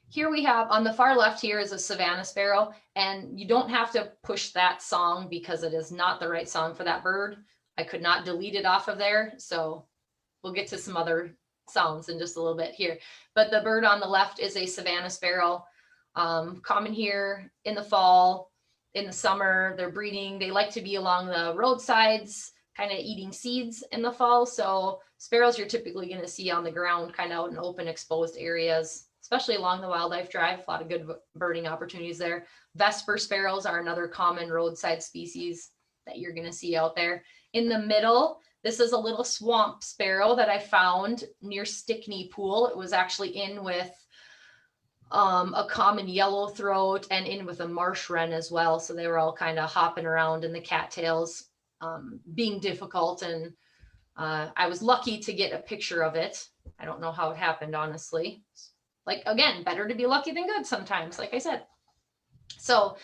[SPEAKER 3] Here we have, on the far left here, is a savanna sparrow, and you don't have to push that song because it is not the right song for that bird. I could not delete it off of there, so we'll get to some other sounds in just a little bit here. But the bird on the left is a savanna sparrow, common here in the fall. In the summer, they're breeding. They like to be along the roadsides, kind of eating seeds in the fall. So sparrows you're typically going to see on the ground, kind of out in open, exposed areas, especially along the wildlife drive. A lot of good birding opportunities there. Vesper sparrows are another common roadside species that you're going to see out there. In the middle, this is a little swamp sparrow that I found near Stickney Pool. It was actually in with a common yellow throat and in with a marsh wren as well. So they were all kind of hopping around in the cattails, being difficult. And I was lucky to get a picture of it. I don't know how it happened, honestly. Like, again, better to be lucky than good sometimes, like I said. So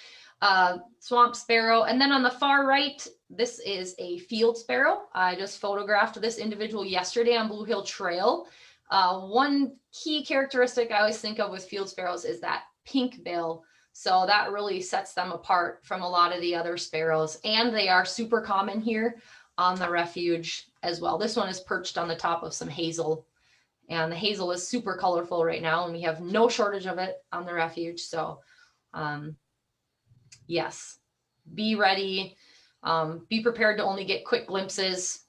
[SPEAKER 3] swamp sparrow. And then on the far right, this is a field sparrow. I just photographed this individual yesterday on Blue Hill Trail. One key characteristic I always think of with field sparrows is that pink bill. So that really sets them apart from a lot of the other sparrows. And they are super common here on the refuge as well. This one is perched on the top of some hazel. And the hazel is super colorful right now, and we have no shortage of it on the refuge. So yes, be ready, be prepared to only get quick glimpses,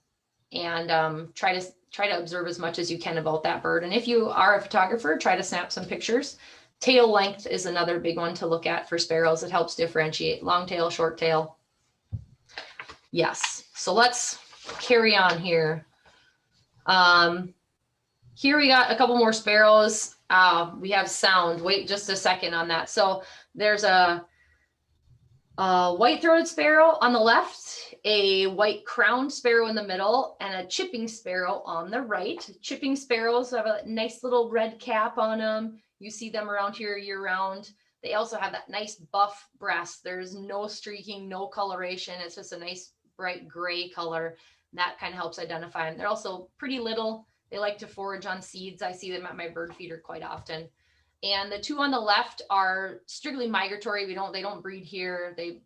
[SPEAKER 3] and try to observe as much as you can about that bird. And if you are a photographer, try to snap some pictures. Tail length is another big one to look at for sparrows. It helps differentiate long tail, short tail. Yes, so let's carry on here. Here we got a couple more sparrows. We have sound. Wait just a second on that. So there's a white-throated sparrow on the left, a white-crowned sparrow in the middle, and a chipping sparrow on the right. Chipping sparrows have a nice little red cap on them. You see them around here year-round. They also have that nice buff breast. There's no streaking, no coloration. It's just a nice bright gray color. That kind of helps identify them. They're also pretty little. They like to forage on seeds. I see them at my bird feeder quite often. And the two on the left are strictly migratory. They don't breed here. They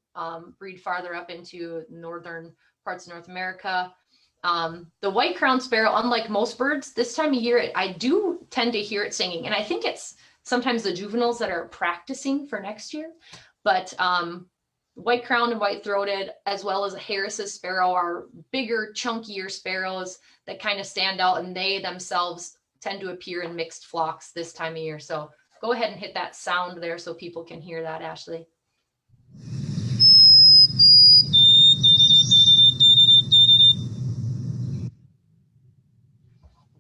[SPEAKER 3] breed farther up into northern parts of North America. The white-crowned sparrow, unlike most birds, this time of year, I do tend to hear it singing. And I think it's sometimes the juveniles that are practicing for next year. But white-crowned and white-throated, as well as a Harris's sparrow, are bigger, chunkier sparrows that kind of stand out, and they themselves tend to appear in mixed flocks this time of year. So go ahead and hit that sound there so people can hear that, Ashley.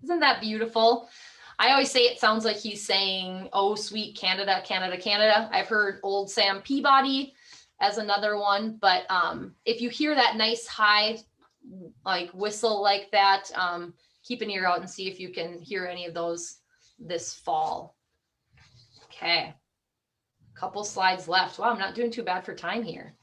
[SPEAKER 3] Isn't that beautiful? I always say it sounds like he's saying, "Oh, sweet Canada, Canada, Canada." I've heard old Sam Peabody as another one, but if you hear that nice high like whistle like that, keep an ear out and see if you can hear any of those this fall. Okay, couple slides left. Wow, I'm not doing too bad for time here.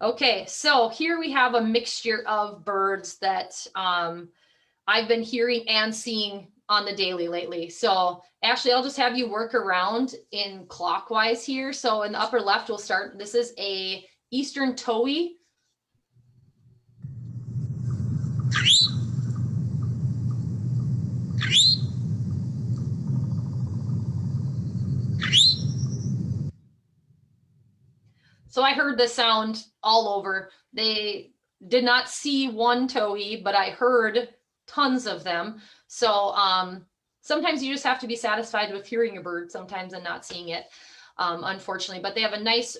[SPEAKER 3] Okay, so here we have a mixture of birds that I've been hearing and seeing on the daily lately. So Ashley, I'll just have you work around in clockwise here. So in the upper left, we'll start. This is a eastern towhee. So I heard the sound all over. They did not see one towhee, but I heard tons of them. So sometimes you just have to be satisfied with hearing a bird sometimes and not seeing it, unfortunately. But they have a nice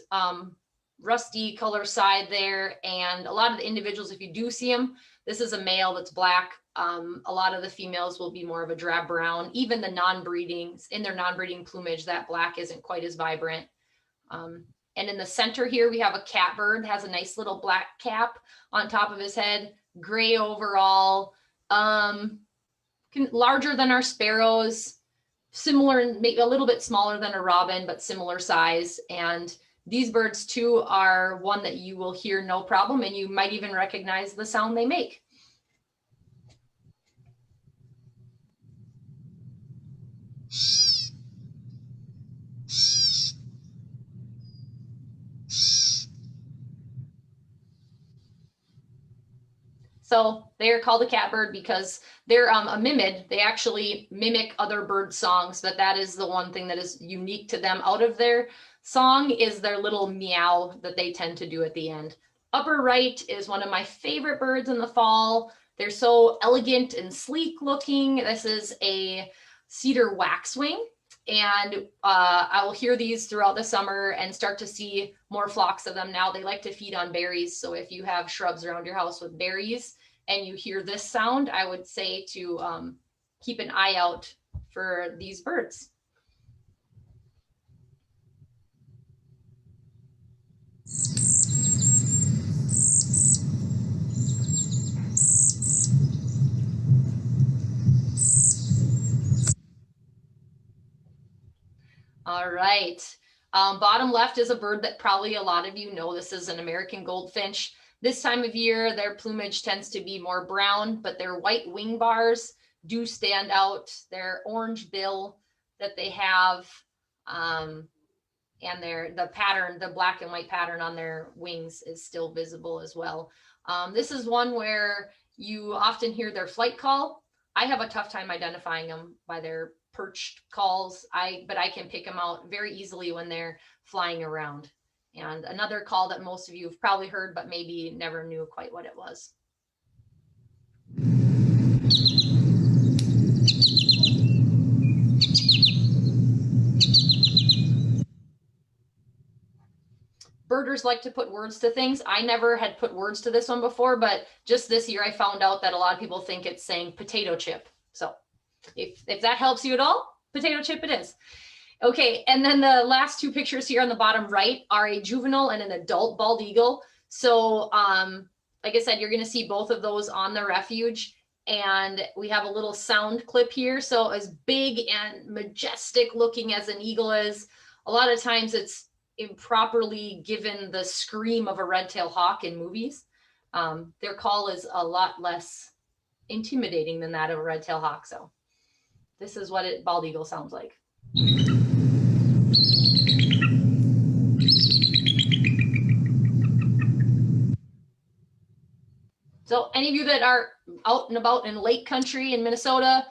[SPEAKER 3] rusty color side there. And a lot of the individuals, if you do see them, this is a male that's black. A lot of the females will be more of a drab brown. Even the non-breedings, in their non-breeding plumage, that black isn't quite as vibrant. And in the center here, we have a catbird, has a nice little black cap on top of his head, gray overall, larger than our sparrows, similar, maybe a little bit smaller than a robin, but similar size. And these birds too are one that you will hear no problem, and you might even recognize the sound they make. So they are called a catbird because they're a mimid. They actually mimic other bird songs, but that is the one thing that is unique to them out of their song is their little meow that they tend to do at the end. Upper right is one of my favorite birds in the fall. They're so elegant and sleek looking. This is a cedar waxwing. And I will hear these throughout the summer and start to see more flocks of them now. They like to feed on berries. So if you have shrubs around your house with berries and you hear this sound, I would say to keep an eye out for these birds. All right. Bottom left is a bird that probably a lot of you know. This is an American goldfinch. This time of year, their plumage tends to be more brown, but their white wing bars do stand out. Their orange bill that they have, and the pattern, the black and white pattern on their wings is still visible as well. This is one where you often hear their flight call. I have a tough time identifying them by their perched calls, but I can pick them out very easily when they're flying around. And another call that most of you have probably heard, but maybe never knew quite what it was. Birders like to put words to things. I never had put words to this one before, but just this year I found out that a lot of people think it's saying potato chip. So if that helps you at all, potato chip it is. Okay, and then the last two pictures here on the bottom right are a juvenile and an adult bald eagle. So like I said, you're gonna see both of those on the Refuge. And we have a little sound clip here. So as big and majestic looking as an eagle is, a lot of times it's improperly given the scream of a red-tailed hawk in movies. Their call is a lot less intimidating than that of a red-tailed hawk. So this is what bald eagle sounds like. So any of you that are out and about in lake country in Minnesota,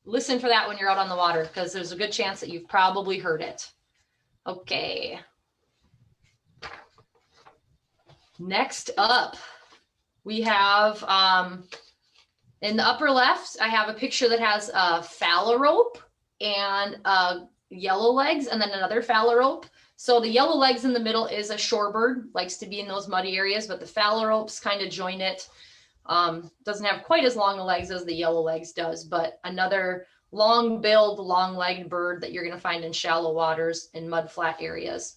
[SPEAKER 3] listen for that when you're out on the water, because there's a good chance that you've probably heard it. Okay. Next up, we have, in the upper left, I have a picture that has a phalarope and yellow legs, and then another phalarope. So the yellow legs in the middle is a shorebird, likes to be in those muddy areas, but the phalaropes kind of join it. Doesn't have quite as long legs as the yellow legs does, but another long-billed, long-legged bird that you're going to find in shallow waters in mud-flat areas.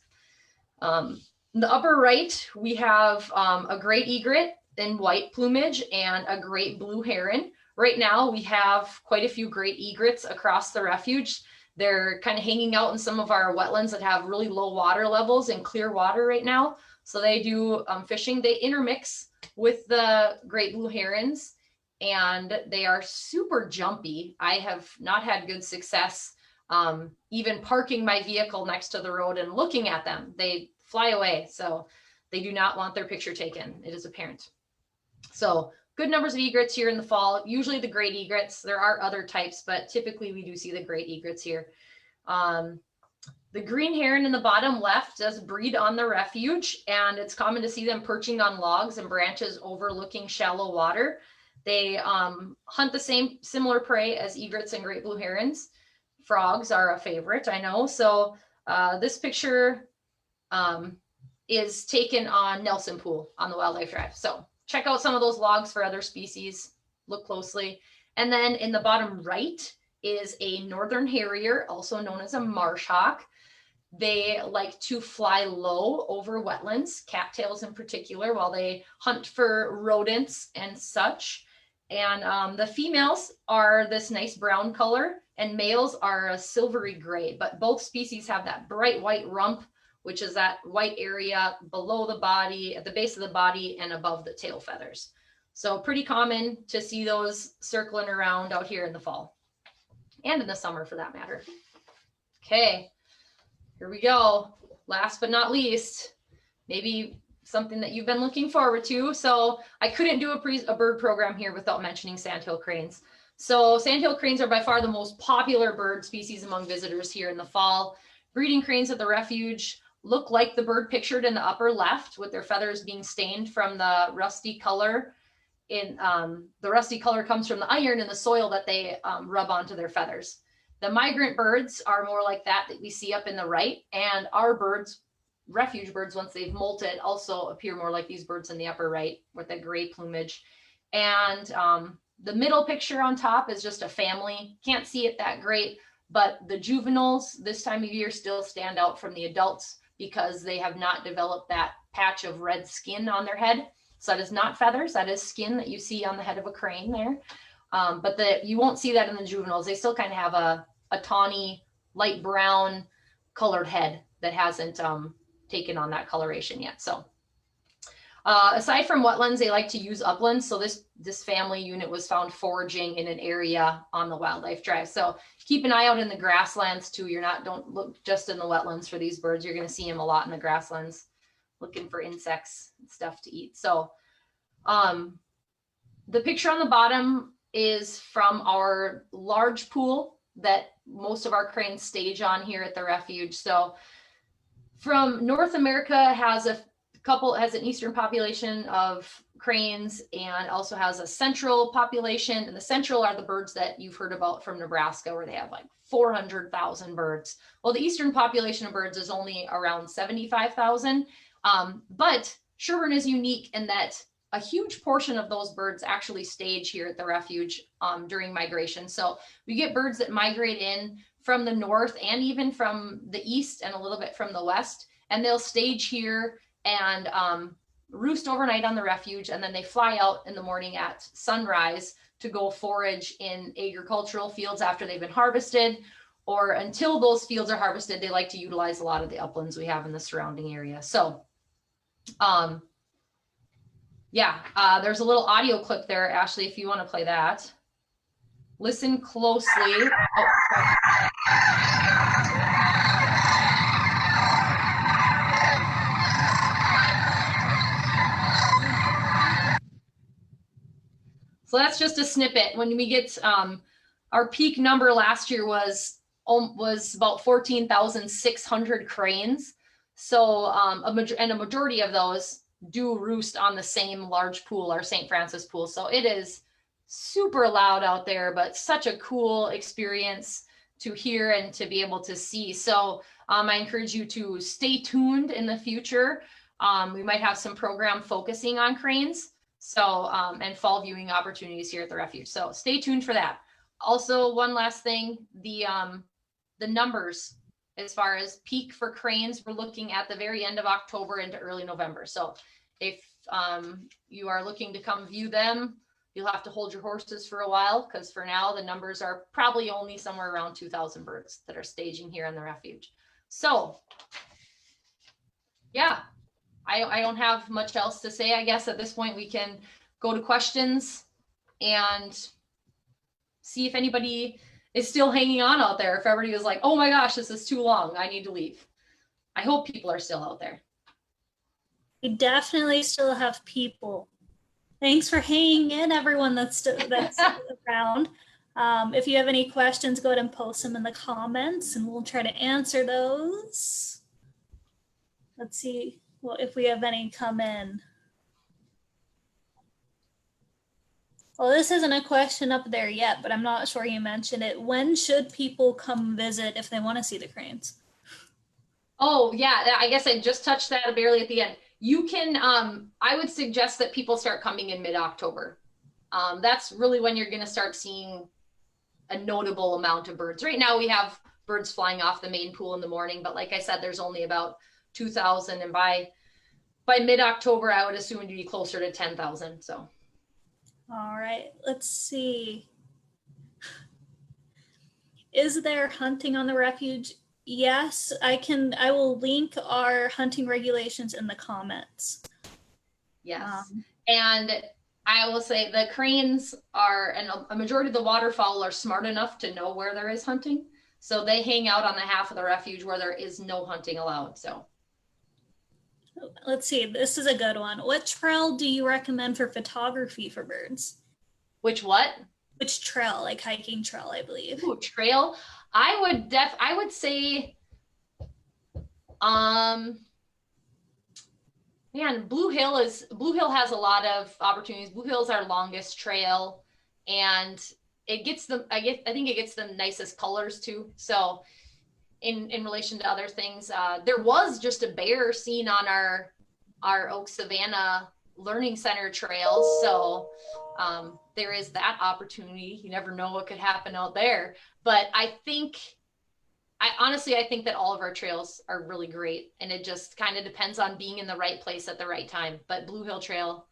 [SPEAKER 3] In the upper right, we have a great egret in white plumage and a great blue heron. Right now, we have quite a few great egrets across the refuge. They're kind of hanging out in some of our wetlands that have really low water levels and clear water right now. So they do fishing. They intermix with the great blue herons, and they are super jumpy. I have not had good success even parking my vehicle next to the road and looking at them. They fly away, so they do not want their picture taken. It is apparent. So good numbers of egrets here in the fall, usually the great egrets. There are other types, but typically we do see the great egrets here. The green heron in the bottom left does breed on the refuge, and it's common to see them perching on logs and branches overlooking shallow water. They hunt the similar prey as egrets and great blue herons. Frogs are a favorite, I know. So this picture is taken on Nelson Pool on the Wildlife Drive. So check out some of those logs for other species, look closely. And then in the bottom right is a northern harrier, also known as a marsh hawk. They like to fly low over wetlands, cattails in particular, while they hunt for rodents and such. And the females are this nice brown color, and males are a silvery gray, but both species have that bright white rump, which is that white area below the body, at the base of the body and above the tail feathers. So pretty common to see those circling around out here in the fall and in the summer for that matter. Okay, here we go. Last but not least, maybe something that you've been looking forward to. So I couldn't do a bird program here without mentioning sandhill cranes. So sandhill cranes are by far the most popular bird species among visitors here in the fall. Breeding cranes at the refuge look like the bird pictured in the upper left, with their feathers being stained from the rusty color. The rusty color comes from the iron in the soil that they rub onto their feathers. The migrant birds are more like that we see up in the right, and our birds, refuge birds, once they've molted, also appear more like these birds in the upper right with that gray plumage. And the middle picture on top is just a family. Can't see it that great, but the juveniles this time of year still stand out from the adults because they have not developed that patch of red skin on their head. So that is not feathers, that is skin that you see on the head of a crane there. But you won't see that in the juveniles. They still kind of have a tawny, light brown colored head that hasn't taken on that coloration yet. So aside from wetlands, they like to use uplands. So this family unit was found foraging in an area on the Wildlife Drive. So keep an eye out in the grasslands too. Don't look just in the wetlands for these birds. You're going to see them a lot in the grasslands, looking for insects and stuff to eat. So the picture on the bottom is from our large pool that most of our cranes stage on here at the refuge. So from North America has an eastern population of cranes and also has a central population. And the central are the birds that you've heard about from Nebraska, where they have like 400,000 birds. Well, the eastern population of birds is only around 75,000. But Sherburne is unique in that a huge portion of those birds actually stage here at the refuge during migration. So we get birds that migrate in from the north and even from the east and a little bit from the west, and they'll stage here and roost overnight on the refuge, and then they fly out in the morning at sunrise to go forage in agricultural fields after they've been harvested, or until those fields are harvested, they like to utilize a lot of the uplands we have in the surrounding area. So there's a little audio clip there, Ashley, if you want to play that. Listen closely. Oh, So that's just a snippet. When we get, our peak number last year was about 14,600 cranes. So a majority of those do roost on the same large pool, our St. Francis pool. So it is super loud out there, but such a cool experience to hear and to be able to see. So I encourage you to stay tuned in the future. We might have some program focusing on cranes. So, and fall viewing opportunities here at the Refuge. So stay tuned for that. Also, one last thing, the numbers as far as peak for cranes, we're looking at the very end of October into early November. So if you are looking to come view them, you'll have to hold your horses for a while, because for now the numbers are probably only somewhere around 2,000 birds that are staging here in the Refuge. So yeah, I don't have much else to say. I guess at this point we can go to questions and see if anybody is still hanging on out there. If everybody was like, oh my gosh, this is too long, I need to leave. I hope people are still out there.
[SPEAKER 1] We definitely still have people. Thanks for hanging in, everyone that's around. If you have any questions, go ahead and post them in the comments and we'll try to answer those. Let's see if we have any come in. Well, this isn't a question up there yet, but I'm not sure you mentioned it. When should people come visit if they want to see the cranes?
[SPEAKER 3] Oh yeah, I guess I just touched that barely at the end. You can, I would suggest that people start coming in mid-October. That's really when you're going to start seeing a notable amount of birds. Right now we have birds flying off the main pool in the morning, but like I said, there's only about 2,000, and by mid-October, I would assume it'd be closer to 10,000. So.
[SPEAKER 1] All right, let's see. Is there hunting on the Refuge? Yes, I will link our hunting regulations in the comments.
[SPEAKER 3] Yes. And I will say the cranes are, and a majority of the waterfowl are smart enough to know where there is hunting. So they hang out on the half of the Refuge where there is no hunting allowed. So.
[SPEAKER 1] Let's see, this is a good one. What trail do you recommend for photography for birds?
[SPEAKER 3] Which what?
[SPEAKER 1] Which trail, like hiking trail, I believe.
[SPEAKER 3] Ooh, trail. I would say, man, Blue Hill has a lot of opportunities. Blue Hill is our longest trail, and it gets them, I think it gets the nicest colors too. So in relation to other things, there was just a bear seen on our Oak Savannah Learning Center trails. So there is that opportunity. You never know what could happen out there. But I honestly think that all of our trails are really great, and it just kind of depends on being in the right place at the right time. But Blue Hill Trail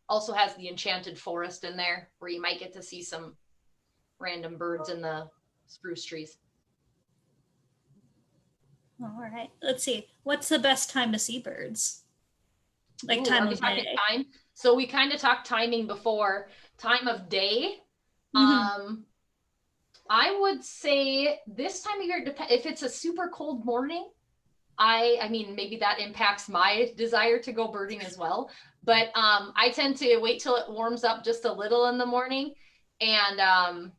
[SPEAKER 3] also has the enchanted forest in there where you might get to see some random birds in the spruce trees.
[SPEAKER 1] All right, let's see. What's the best time to see birds? Like time of day.
[SPEAKER 3] Time? So we kind of talked timing before. Time of day. Mm-hmm. I would say this time of year, if it's a super cold morning, I mean, maybe that impacts my desire to go birding as well. But I tend to wait till it warms up just a little in the morning. And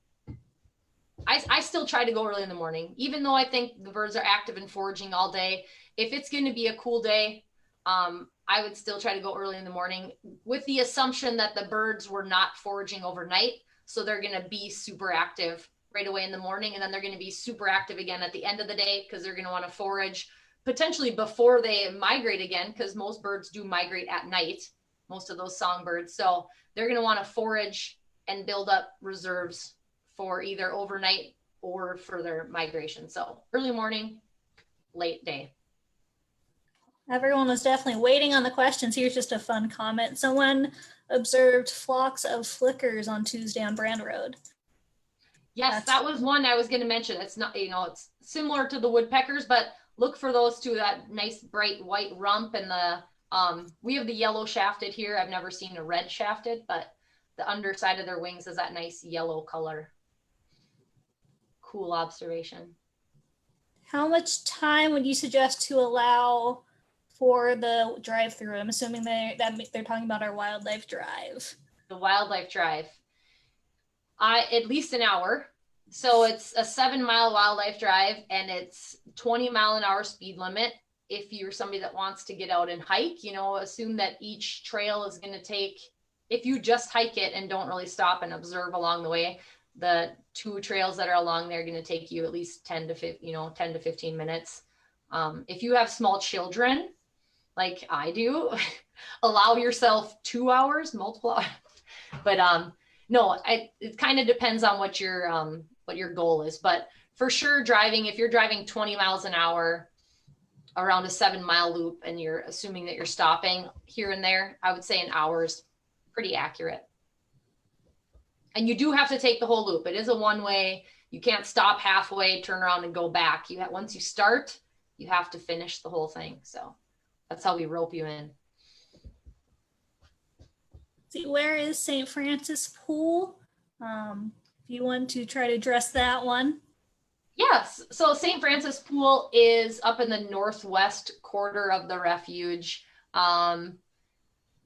[SPEAKER 3] I still try to go early in the morning, even though I think the birds are active and foraging all day. If it's going to be a cool day, I would still try to go early in the morning, with the assumption that the birds were not foraging overnight. So they're going to be super active right away in the morning, and then they're going to be super active again at the end of the day, because they're going to want to forage potentially before they migrate again, because most birds do migrate at night, most of those songbirds. So they're going to want to forage and build up reserves for either overnight or for their migration. So early morning, late day.
[SPEAKER 1] Everyone was definitely waiting on the questions. Here's just a fun comment. Someone observed flocks of flickers on Tuesday on Brand Road.
[SPEAKER 3] Yes, that was one I was going to mention. It's not, it's similar to the woodpeckers, but look for those too, that nice bright white rump, and we have the yellow shafted here. I've never seen a red shafted, but the underside of their wings is that nice yellow color. Cool observation.
[SPEAKER 1] How much time would you suggest to allow for the drive-through? I'm assuming they're talking about our wildlife drive.
[SPEAKER 3] The wildlife drive. At least an hour. So it's a 7-mile wildlife drive, and it's 20-mile-an-hour speed limit. If you're somebody that wants to get out and hike, you know, assume that each trail is going to take, if you just hike it and don't really stop and observe along the way, the 2 trails that are along there are going to take you at least 10 to 15 minutes. If you have small children, like I do, allow yourself 2 hours, multiple. But no, it kind of depends on what your goal is. But for sure, driving, if you're driving 20 miles an hour around a 7-mile loop and you're assuming that you're stopping here and there, I would say an hour is pretty accurate. And you do have to take the whole loop. It is a one-way. You can't stop halfway, turn around and go back. Once you start, you have to finish the whole thing. So that's how we rope you in.
[SPEAKER 1] See, where is St. Francis Pool? If you want to try to address that one.
[SPEAKER 3] Yes, so St. Francis Pool is up in the northwest quarter of the refuge. On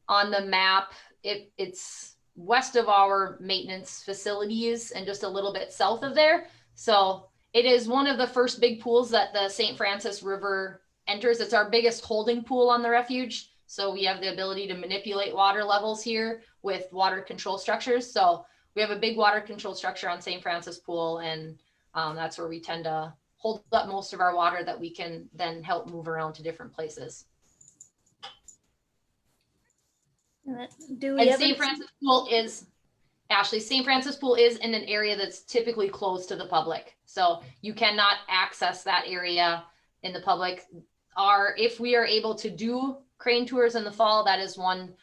[SPEAKER 3] the map, it's west of our maintenance facilities and just a little bit south of there. So it is one of the first big pools that the St. Francis River enters. It's our biggest holding pool on the refuge. So we have the ability to manipulate water levels here with water control structures. So we have a big water control structure on St. Francis Pool, and that's where we tend to hold up most of our water that we can then help move around to different places. St. Francis Pool is, Ashley, St. Francis Pool is in an area that's typically closed to the public. So you cannot access that area in the public. If we are able to do crane tours in the fall, that is one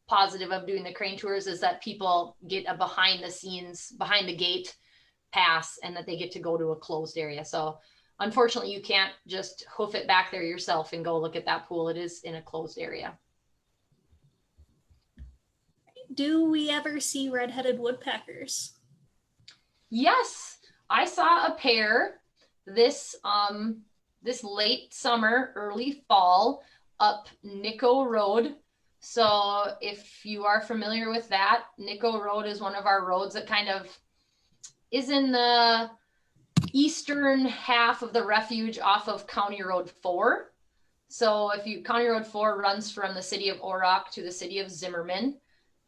[SPEAKER 3] positive of doing the crane tours, is that people get a behind the scenes, behind the gate pass, and that they get to go to a closed area. So unfortunately, you can't just hoof it back there yourself and go look at that pool. It is in a closed area.
[SPEAKER 1] Do we ever see red-headed woodpeckers?
[SPEAKER 3] Yes, I saw a pair this late summer, early fall, up Nico Road. So if you are familiar with that, Nico Road is one of our roads that kind of is in the eastern half of the refuge off of County Road 4. So County Road 4 runs from the city of Orac to the city of Zimmerman.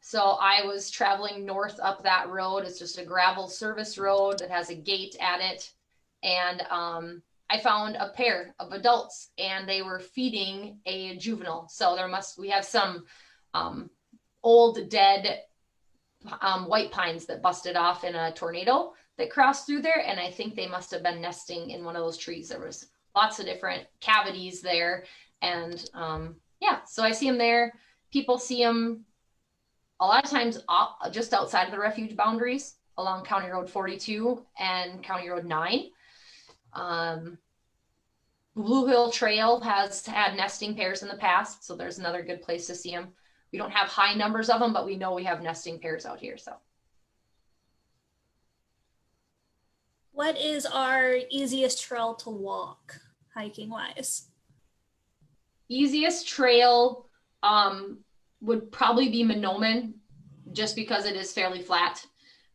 [SPEAKER 3] So I was traveling north up that road. It's just a gravel service road that has a gate at it. And I found a pair of adults, and they were feeding a juvenile. So we have some old dead white pines that busted off in a tornado that crossed through there. And I think they must have been nesting in one of those trees. There was lots of different cavities there. And yeah, so I see them there. People see them a lot of times just outside of the refuge boundaries along County Road 42 and County Road 9. Blue Hill Trail has had nesting pairs in the past, so there's another good place to see them. We don't have high numbers of them, but we know we have nesting pairs out here. So,
[SPEAKER 1] what is our easiest trail to walk, hiking wise?
[SPEAKER 3] Easiest trail would probably be Monoman, just because it is fairly flat.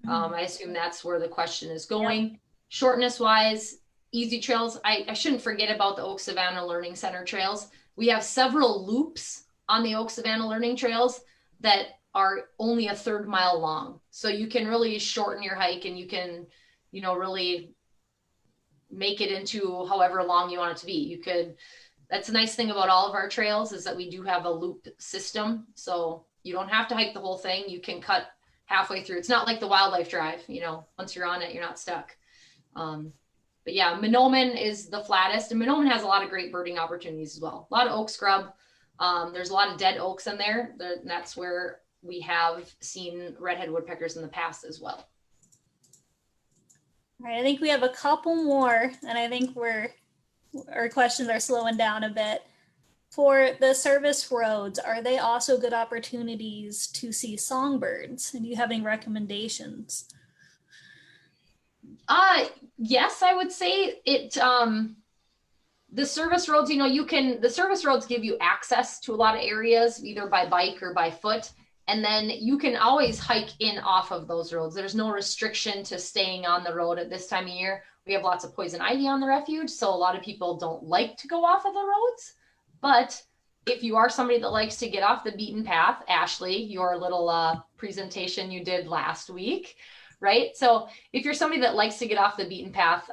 [SPEAKER 3] I assume that's where the question is going. Yep. Shortness wise, easy trails. I shouldn't forget about the Oak Savannah Learning Center trails. We have several loops on the Oak Savannah Learning Trails that are only a 1/3 mile long. So you can really shorten your hike, and you can, really make it into however long you want it to be. That's a nice thing about all of our trails, is that we do have a loop system. So you don't have to hike the whole thing. You can cut halfway through. It's not like the wildlife drive, once you're on it, you're not stuck. But yeah, Monoman is the flattest, and Monoman has a lot of great birding opportunities as well. A lot of oak scrub. There's a lot of dead oaks in there. That's where we have seen red-headed woodpeckers in the past as well.
[SPEAKER 1] All right, I think we have a couple more, and I think our questions are slowing down a bit. For the service roads, are they also good opportunities to see songbirds? And do you have any recommendations?
[SPEAKER 3] Yes, I would say it. The service roads, the service roads give you access to a lot of areas, either by bike or by foot. And then you can always hike in off of those roads. There's no restriction to staying on the road at this time of year. We have lots of poison ivy on the refuge, so a lot of people don't like to go off of the roads. But if you are somebody that likes to get off the beaten path, Ashley, your little presentation you did last week, right? So if you're somebody that likes to get off the beaten path,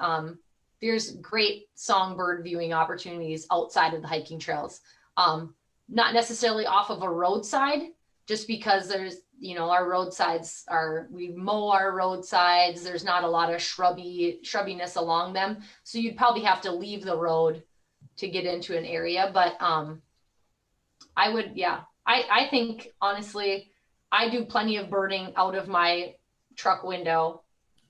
[SPEAKER 3] there's great songbird viewing opportunities outside of the hiking trails. Not necessarily off of a roadside, just because there's, you know, our roadsides are, we mow our roadsides. There's not a lot of shrubbiness along them. So you'd probably have to leave the road to get into an area. But I would, yeah, I think honestly, I do plenty of birding out of my truck window,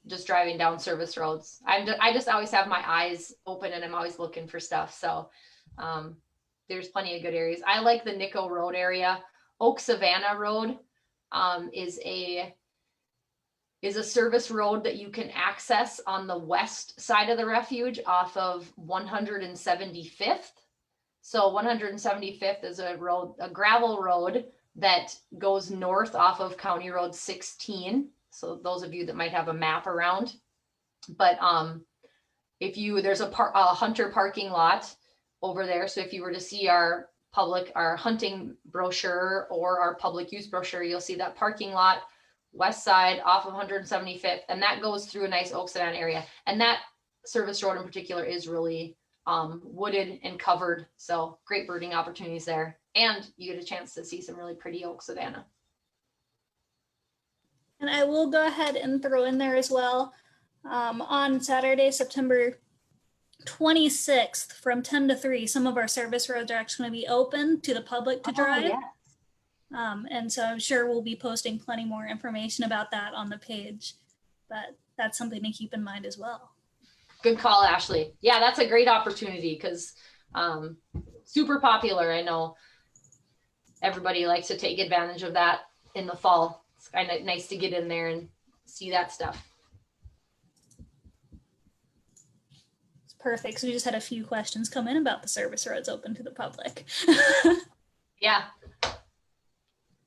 [SPEAKER 3] just driving down service roads. I just always have my eyes open and I'm always looking for stuff. So there's plenty of good areas. I like the Nico Road area. Oak Savannah Road is a service road that you can access on the west side of the refuge off of 175th. So 175th is a road, a gravel road that goes north off of County Road 16. So those of you that might have a map around, but if you, there's a hunter parking lot over there. So if you were to see our hunting brochure or our public use brochure, you'll see that parking lot west side off of 175th, and that goes through a nice Oak Savannah area. And that service road in particular is really wooded and covered, so great birding opportunities there, and you get a chance to see some really pretty Oak Savannah.
[SPEAKER 1] And I will go ahead and throw in there as well, on Saturday, September 26th from 10 to 3, some of our service roads are actually going to be open to the public to drive.
[SPEAKER 3] Yes.
[SPEAKER 1] And so I'm sure we'll be posting plenty more information about that on the page, but that's something to keep in mind as well.
[SPEAKER 3] Good call, Ashley. Yeah, that's a great opportunity because super popular. I know everybody likes to take advantage of that in the fall. It's kind of nice to get in there and see that stuff.
[SPEAKER 1] It's perfect. So we just had a few questions come in about the service roads open to the public.
[SPEAKER 3] Yeah.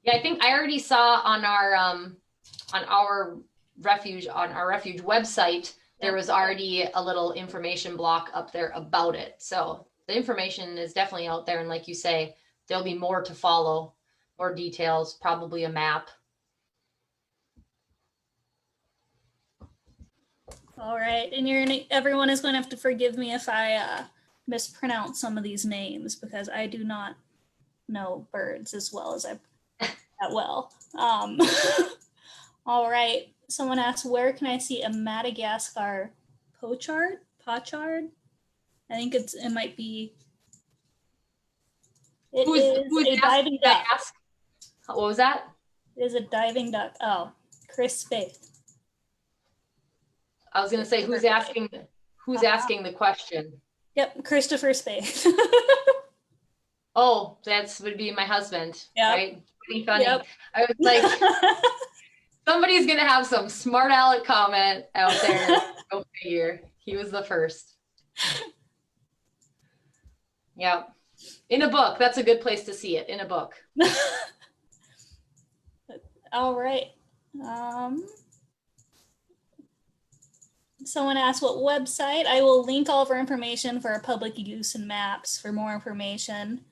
[SPEAKER 3] Yeah, I think I already saw on our refuge website, there was already a little information block up there about it. So the information is definitely out there. And like you say, there'll be more to follow, more details, probably a map.
[SPEAKER 1] All right. And everyone is going to have to forgive me if I mispronounce some of these names because I do not know birds as well as all right. Someone asked, where can I see a Madagascar pochard? I think it might be. It is a diving duck.
[SPEAKER 3] What was that?
[SPEAKER 1] It is a diving duck. Oh, Chris Faith.
[SPEAKER 3] I was going to say, who's asking the question?
[SPEAKER 1] Yep, Christopher Spade.
[SPEAKER 3] Oh, would be my husband,
[SPEAKER 1] yep.
[SPEAKER 3] Right? Pretty funny.
[SPEAKER 1] Yep.
[SPEAKER 3] I was like, somebody's going to have some smart aleck comment out there. Go figure. He was the first. Yeah. In a book. That's a good place to see it, in a book.
[SPEAKER 1] All right. Someone asked what website. I will link all of our information for our public use and maps for more information.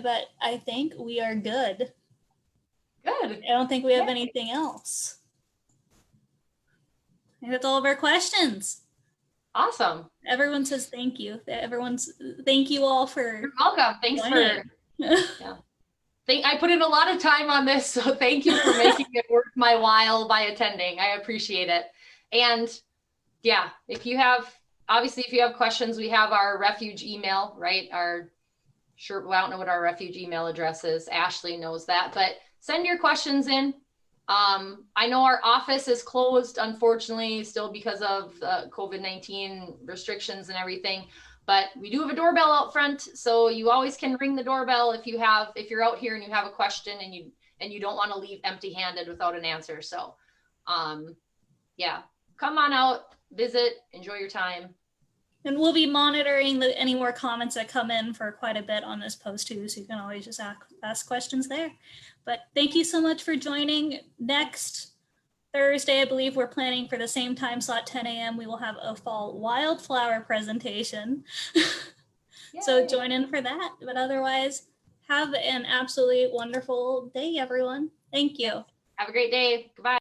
[SPEAKER 1] But I think we are good.
[SPEAKER 3] Good.
[SPEAKER 1] I don't think we have anything else. I think that's all of our questions.
[SPEAKER 3] Awesome.
[SPEAKER 1] Everyone says thank you. Thank you all for.
[SPEAKER 3] You're welcome. Thanks for. Yeah. I put in a lot of time on this, so thank you for making it worth my while by attending. I appreciate it. And yeah, if you have questions, we have our refuge email, right? I don't know what our refuge email address is. Ashley knows that, but send your questions in. I know our office is closed, unfortunately, still because of COVID-19 restrictions and everything, but we do have a doorbell out front. So you always can ring the doorbell if you're out here and you have a question and you don't want to leave empty handed without an answer. So, yeah, come on out, visit, enjoy your time.
[SPEAKER 1] And we'll be monitoring any more comments that come in for quite a bit on this post too, so you can always just ask questions there. But thank you so much for joining. Next Thursday, I believe we're planning for the same time slot, 10 a.m. We will have a fall wildflower presentation. So
[SPEAKER 3] Yay.
[SPEAKER 1] join in for that. But otherwise, have an absolutely wonderful day, everyone. Thank you.
[SPEAKER 3] Have a great day. Goodbye.